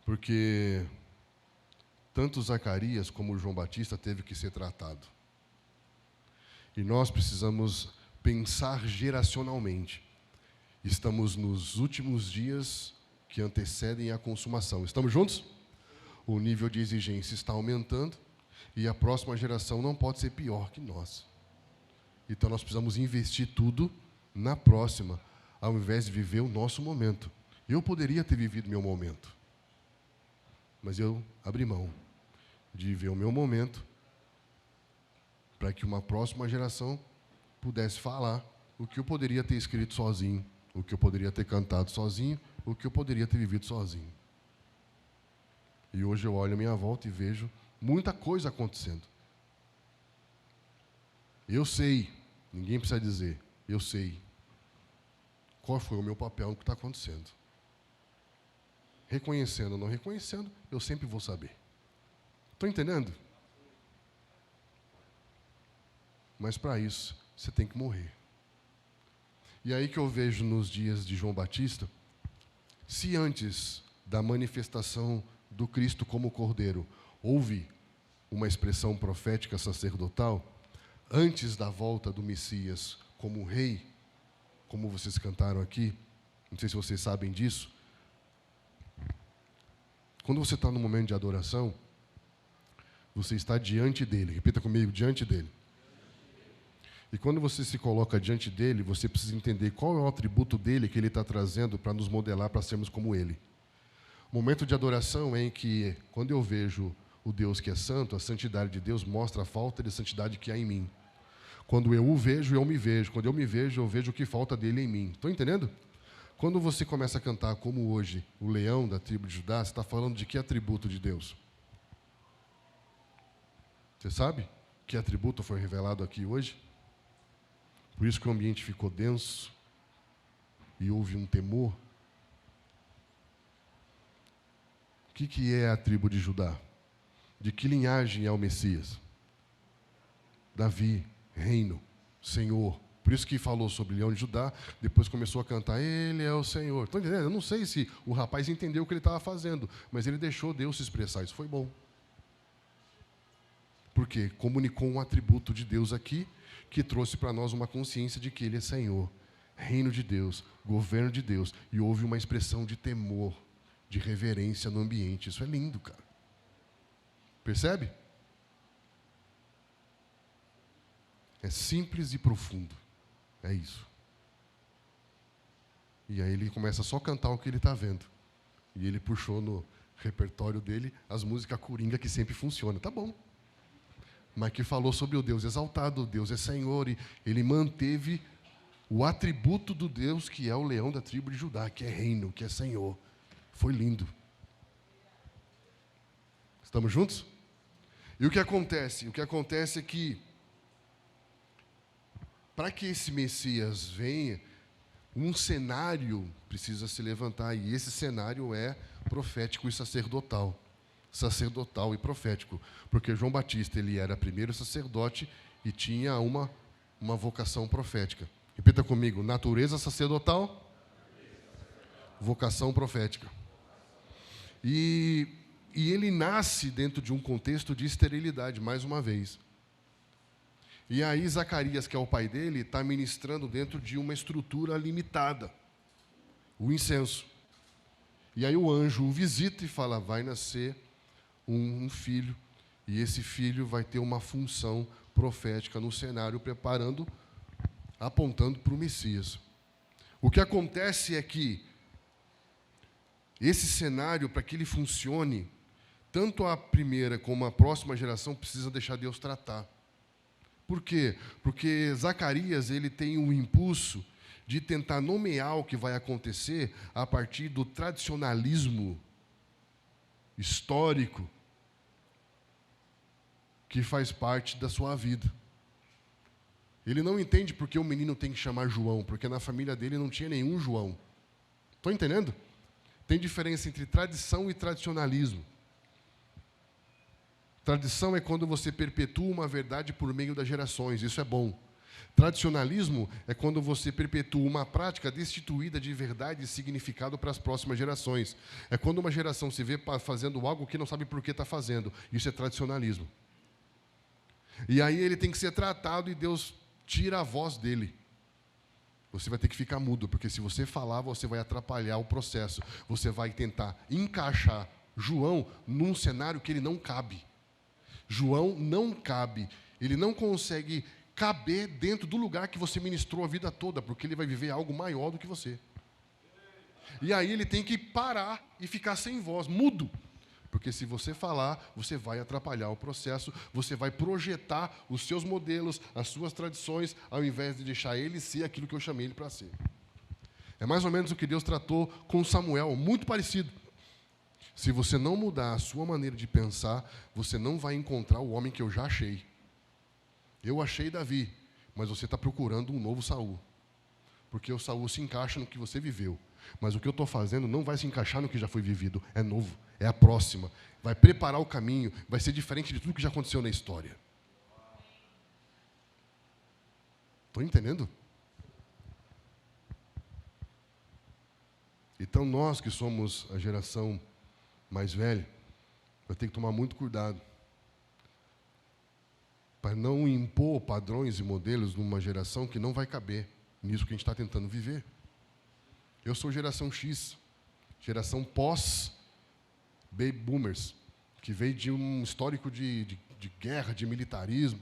Porque tanto Zacarias como João Batista teve que ser tratado. E nós precisamos pensar geracionalmente. Estamos nos últimos dias que antecedem a consumação. Estamos juntos? O nível de exigência está aumentando e a próxima geração não pode ser pior que nós. Então nós precisamos investir tudo na próxima, ao invés de viver o nosso momento. Eu poderia ter vivido meu momento, mas eu abri mão de viver o meu momento para que uma próxima geração pudesse falar o que eu poderia ter escrito sozinho, o que eu poderia ter cantado sozinho, o que eu poderia ter vivido sozinho. E hoje eu olho à minha volta e vejo muita coisa acontecendo. Eu sei, ninguém precisa dizer, eu sei qual foi o meu papel no que está acontecendo. Reconhecendo ou não reconhecendo, eu sempre vou saber. Estão entendendo? Mas para isso, você tem que morrer. E aí que eu vejo nos dias de João Batista, se antes da manifestação do Cristo como Cordeiro, houve uma expressão profética sacerdotal, antes da volta do Messias como rei, como vocês cantaram aqui, não sei se vocês sabem disso, quando você está no momento de adoração, você está diante dele. Repita comigo, diante dele. E quando você se coloca diante dele, você precisa entender qual é o atributo dele que ele está trazendo para nos modelar para sermos como ele. O momento de adoração é em que, quando eu vejo o Deus que é santo, a santidade de Deus mostra a falta de santidade que há em mim. Quando eu o vejo, eu me vejo. Quando eu me vejo, eu vejo o que falta dele em mim. Estão entendendo? Quando você começa a cantar como hoje, o leão da tribo de Judá, você está falando de que atributo de Deus? Você sabe que atributo foi revelado aqui hoje? Por isso que o ambiente ficou denso e houve um temor. O que é a tribo de Judá? De que linhagem é o Messias? Davi, reino, Senhor. Por isso que falou sobre o leão de Judá, depois começou a cantar, ele é o Senhor. Estão entendendo? Eu não sei se o rapaz entendeu o que ele estava fazendo, mas ele deixou Deus se expressar, isso foi bom. Porque comunicou um atributo de Deus aqui, que trouxe para nós uma consciência de que ele é Senhor, reino de Deus, governo de Deus, e houve uma expressão de temor, de reverência no ambiente. Isso é lindo, cara. Percebe? É simples e profundo. É isso. E aí ele começa só a cantar o que ele está vendo. E ele puxou no repertório dele as músicas coringa que sempre funcionam. Tá bom. Mas que falou sobre o Deus exaltado, o Deus é Senhor, e ele manteve o atributo do Deus que é o leão da tribo de Judá, que é reino, que é Senhor. Foi lindo. Estamos juntos? E o que acontece? O que acontece é que, para que esse Messias venha, um cenário precisa se levantar, e esse cenário é profético e sacerdotal. Sacerdotal e profético, porque João Batista ele era primeiro sacerdote e tinha uma vocação profética. Repita comigo, natureza sacerdotal, vocação profética. E ele nasce dentro de um contexto de esterilidade, mais uma vez. E aí Zacarias, que é o pai dele, está ministrando dentro de uma estrutura limitada, o incenso. E aí o anjo o visita e fala, vai nascer um filho, e esse filho vai ter uma função profética no cenário, preparando, apontando para o Messias. O que acontece é que esse cenário, para que ele funcione, tanto a primeira como a próxima geração precisa deixar Deus tratar. Por quê? Porque Zacarias ele tem um impulso de tentar nomear o que vai acontecer a partir do tradicionalismo histórico que faz parte da sua vida. Ele não entende porque o menino tem que chamar João, porque na família dele não tinha nenhum João. Estão entendendo? Tem diferença entre tradição e tradicionalismo. Tradição é quando você perpetua uma verdade por meio das gerações, isso é bom. Tradicionalismo é quando você perpetua uma prática destituída de verdade e significado para as próximas gerações. É quando uma geração se vê fazendo algo que não sabe por que está fazendo. Isso é tradicionalismo. E aí ele tem que ser tratado e Deus tira a voz dele. Você vai ter que ficar mudo, porque se você falar, você vai atrapalhar o processo. Você vai tentar encaixar João num cenário que ele não cabe. João não cabe. Ele não consegue caber dentro do lugar que você ministrou a vida toda, porque ele vai viver algo maior do que você. E aí ele tem que parar e ficar sem voz, mudo. Porque se você falar, você vai atrapalhar o processo, você vai projetar os seus modelos, as suas tradições, ao invés de deixar ele ser aquilo que eu chamei ele para ser. É mais ou menos o que Deus tratou com Samuel, muito parecido. Se você não mudar a sua maneira de pensar, você não vai encontrar o homem que eu já achei. Eu achei Davi, mas você está procurando um novo Saul. Porque o Saul se encaixa no que você viveu. Mas o que eu estou fazendo não vai se encaixar no que já foi vivido. É novo, é a próxima. Vai preparar o caminho, vai ser diferente de tudo que já aconteceu na história. Estão entendendo? Então nós que somos a geração mais velha, vai ter que tomar muito cuidado para não impor padrões e modelos numa geração que não vai caber nisso que a gente está tentando viver. Eu sou geração X, geração pós-baby boomers, que veio de um histórico de guerra, de militarismo.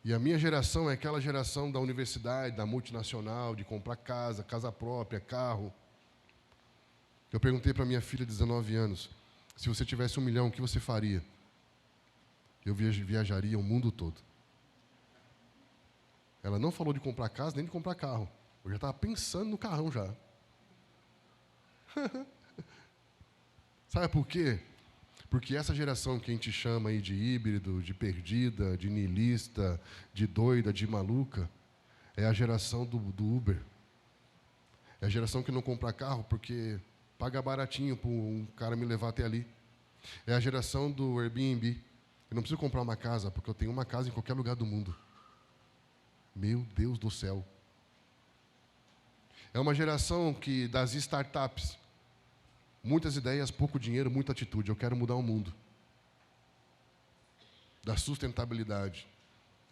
E a minha geração é aquela geração da universidade, da multinacional, de comprar casa, casa própria, carro. Eu perguntei para minha filha de 19 anos, se você tivesse 1 milhão, o que você faria? Eu viajaria o mundo todo. Ela não falou de comprar casa, nem de comprar carro. Eu já estava pensando no carrão já. Sabe por quê? Porque essa geração que a gente chama aí de híbrido, de perdida, de niilista, de doida, de maluca, é a geração do Uber. É a geração que não compra carro porque paga baratinho para um cara me levar até ali. É a geração do Airbnb. Eu não preciso comprar uma casa, porque eu tenho uma casa em qualquer lugar do mundo. Meu Deus do céu. É uma geração das startups. Muitas ideias, pouco dinheiro, muita atitude. Eu quero mudar o mundo. Da sustentabilidade,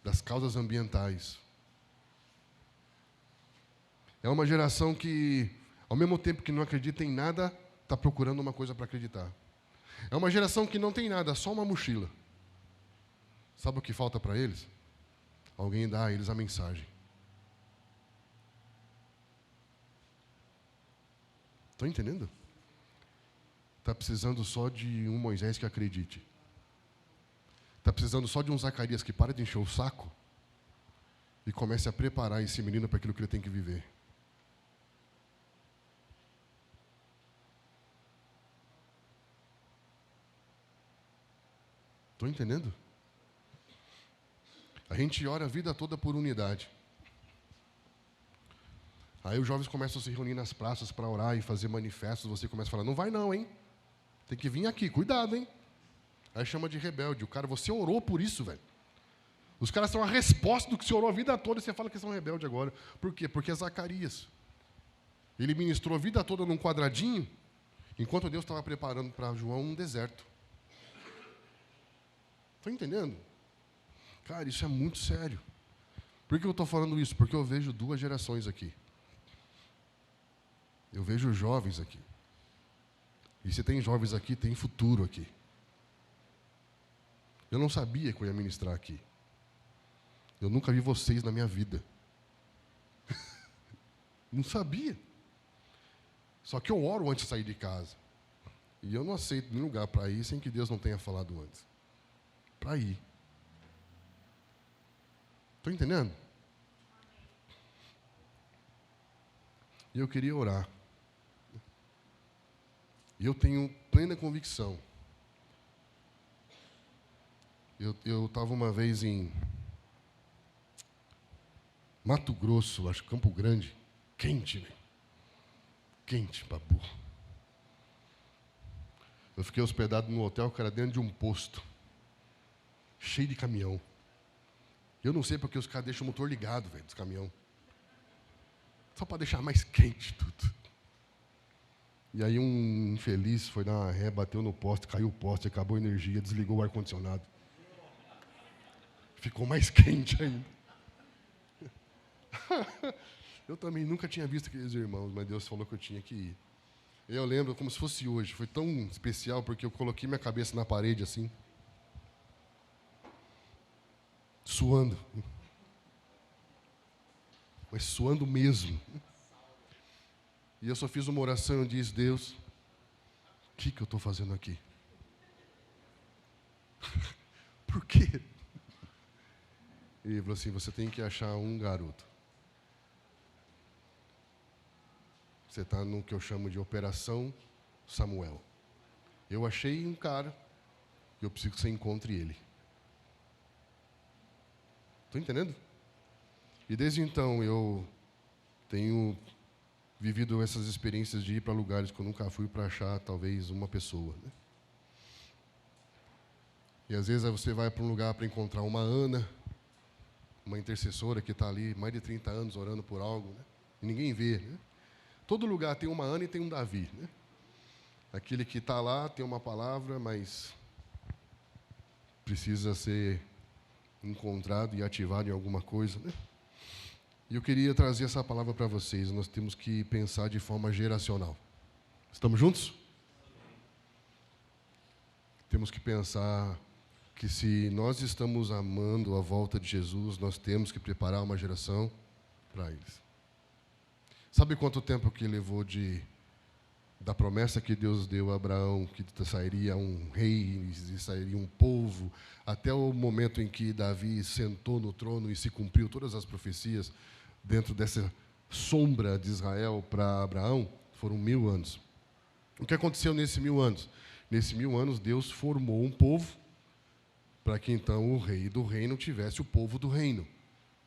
das causas ambientais. É uma geração que, ao mesmo tempo que não acredita em nada, está procurando uma coisa para acreditar. É uma geração que não tem nada, só uma mochila. Sabe o que falta para eles? Alguém dá a eles a mensagem. Estão entendendo? Está precisando só de um Moisés que acredite. Está precisando só de um Zacarias que pare de encher o saco e comece a preparar esse menino para aquilo que ele tem que viver. Estão entendendo? A gente ora a vida toda por unidade. Aí os jovens começam a se reunir nas praças para orar e fazer manifestos. Você começa a falar, não vai não, hein? Tem que vir aqui, cuidado, hein? Aí chama de rebelde. O cara, você orou por isso, velho. Os caras são a resposta do que você orou a vida toda e você fala que são rebeldes agora. Por quê? Porque é Zacarias. Ele ministrou a vida toda num quadradinho, enquanto Deus estava preparando para João um deserto. Estão entendendo? Cara, isso é muito sério. Por que eu estou falando isso? Porque eu vejo 2 gerações aqui. Eu vejo jovens aqui. E se tem jovens aqui, tem futuro aqui. Eu não sabia que eu ia ministrar aqui. Eu nunca vi vocês na minha vida. Não sabia. Só que eu oro antes de sair de casa. E eu não aceito nenhum lugar para ir sem que Deus não tenha falado antes. Para ir. Estão entendendo? E eu queria orar. E eu tenho plena convicção. Eu estava uma vez em Mato Grosso, acho que Campo Grande, quente, velho. Quente, babu. Eu fiquei hospedado num hotel que era dentro de um posto. cheio de caminhão. Eu não sei porque os caras deixam o motor ligado, velho, dos caminhão. Só para deixar mais quente tudo. E aí um infeliz foi dar uma ré, bateu no poste, caiu o poste, acabou a energia, desligou o ar-condicionado. Ficou mais quente ainda. Eu também nunca tinha visto aqueles irmãos, mas Deus falou que eu tinha que ir. Eu lembro como se fosse hoje. Foi tão especial porque eu coloquei minha cabeça na parede assim. Suando. Mas suando mesmo. E eu só fiz uma oração e disse: Deus, o que eu estou fazendo aqui? Por quê? E ele falou assim: você tem que achar um garoto. Você está no que eu chamo de Operação Samuel. Eu achei um cara e eu preciso que você encontre ele. Estou entendendo? E desde então eu tenho vivido essas experiências de ir para lugares que eu nunca fui para achar talvez uma pessoa. Né? E às vezes você vai para um lugar para encontrar uma Ana, uma intercessora que está ali mais de 30 anos orando por algo, né? E ninguém vê. Né? Todo lugar tem uma Ana e tem um Davi. Né? Aquele que está lá tem uma palavra, mas precisa ser encontrado e ativado em alguma coisa. Né? E eu queria trazer essa palavra para vocês. Nós temos que pensar de forma geracional. Estamos juntos? Temos que pensar que se nós estamos amando a volta de Jesus, nós temos que preparar uma geração para eles. Sabe quanto tempo que levou da promessa que Deus deu a Abraão, que sairia um rei e sairia um povo, até o momento em que Davi sentou no trono e se cumpriu todas as profecias dentro dessa sombra de Israel para Abraão, foram 1000 anos. O que aconteceu nesses 1000 anos? Nesses 1000 anos, Deus formou um povo para que então o rei do reino tivesse o povo do reino.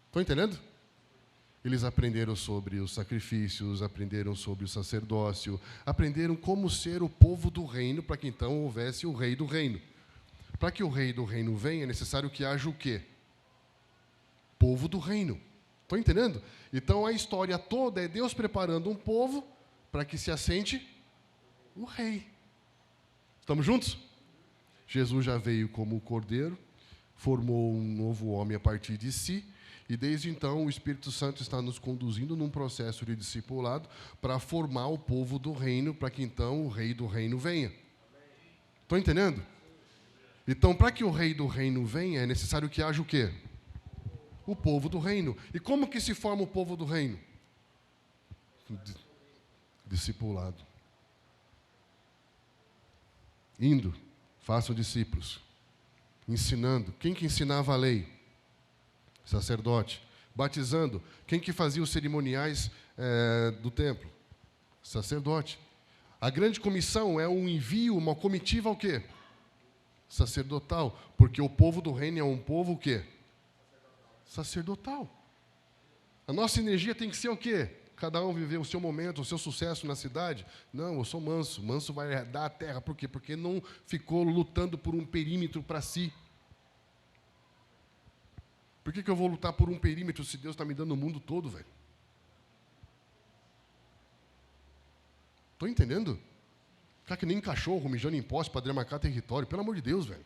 Estão entendendo? Eles aprenderam sobre os sacrifícios, aprenderam sobre o sacerdócio, aprenderam como ser o povo do reino, para que então houvesse o rei do reino. Para que o rei do reino venha, é necessário que haja o quê? Povo do reino. Estão entendendo? Então a história toda é Deus preparando um povo para que se assente o rei. Estamos juntos? Jesus já veio como cordeiro, formou um novo homem a partir de si, e desde então o Espírito Santo está nos conduzindo num processo de discipulado para formar o povo do reino, para que então o rei do reino venha. Estão entendendo? Então, para que o rei do reino venha, é necessário que haja o quê? O povo do reino. E como que se forma o povo do reino? Discipulado. Indo, façam discípulos. Ensinando. Quem que ensinava a lei? Sacerdote. Batizando. Quem que fazia os cerimoniais do templo? Sacerdote. A grande comissão é um envio, uma comitiva ao quê? Sacerdotal. Porque o povo do reino é um povo o quê? Sacerdotal. A nossa energia tem que ser o quê? Cada um viver o seu momento, o seu sucesso na cidade. Não, eu sou manso. Manso vai dar a terra. Por quê? Porque não ficou lutando por um perímetro para si. Por que eu vou lutar por um perímetro se Deus está me dando o mundo todo, velho? Estou entendendo? Ficar que nem cachorro mijando em poste para demarcar território. Pelo amor de Deus, velho.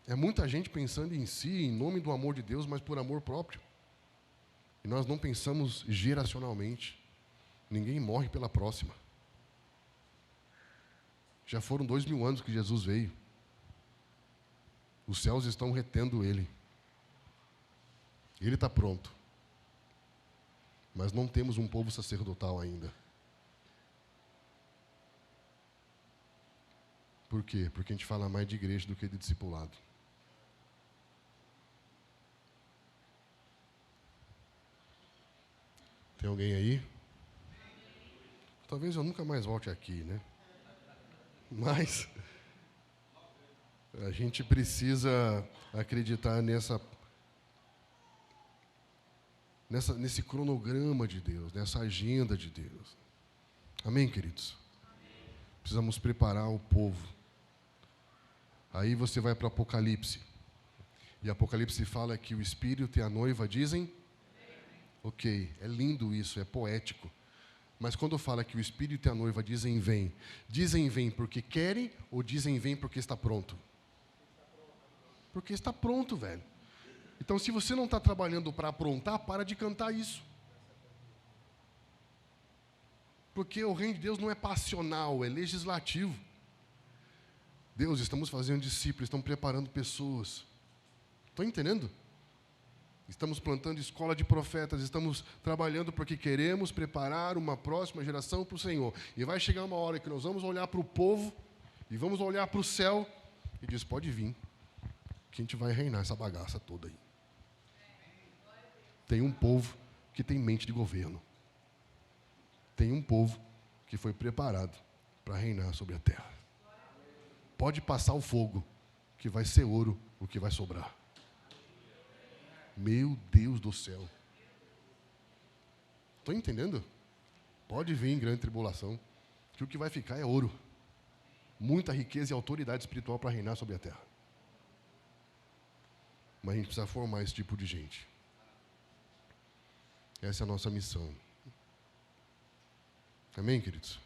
É muita gente pensando em si, em nome do amor de Deus, mas por amor próprio. E nós não pensamos geracionalmente. Ninguém morre pela próxima. Já foram 2000 anos que Jesus veio. Os céus estão retendo Ele. Ele está pronto. Mas não temos um povo sacerdotal ainda. Por quê? Porque a gente fala mais de igreja do que de discipulado. Tem alguém aí? Talvez eu nunca mais volte aqui, né? Mas a gente precisa acreditar nesse cronograma de Deus, nessa agenda de Deus. Amém, queridos? precisamos preparar o povo. Aí você vai para Apocalipse. E Apocalipse fala que o Espírito e a noiva dizem... Ok, é lindo isso, é poético. Mas quando fala que o Espírito e a noiva dizem vem porque querem ou dizem vem porque está pronto? Porque está pronto, velho. Então, se você não está trabalhando para aprontar, para de cantar isso. Porque o reino de Deus não é passional, é legislativo. Deus, estamos fazendo discípulos, estamos preparando pessoas. Estão entendendo? Estamos plantando escola de profetas, estamos trabalhando porque queremos preparar uma próxima geração para o Senhor. E vai chegar uma hora que nós vamos olhar para o povo e vamos olhar para o céu e diz, pode vir, que a gente vai reinar essa bagaça toda aí. Tem um povo que tem mente de governo. Tem um povo que foi preparado para reinar sobre a terra. Pode passar o fogo, que vai ser ouro o que vai sobrar. Meu Deus do céu. Estão entendendo? Pode vir em grande tribulação, que o que vai ficar é ouro. Muita riqueza e autoridade espiritual para reinar sobre a terra. Mas a gente precisa formar esse tipo de gente. Essa é a nossa missão. Amém, queridos?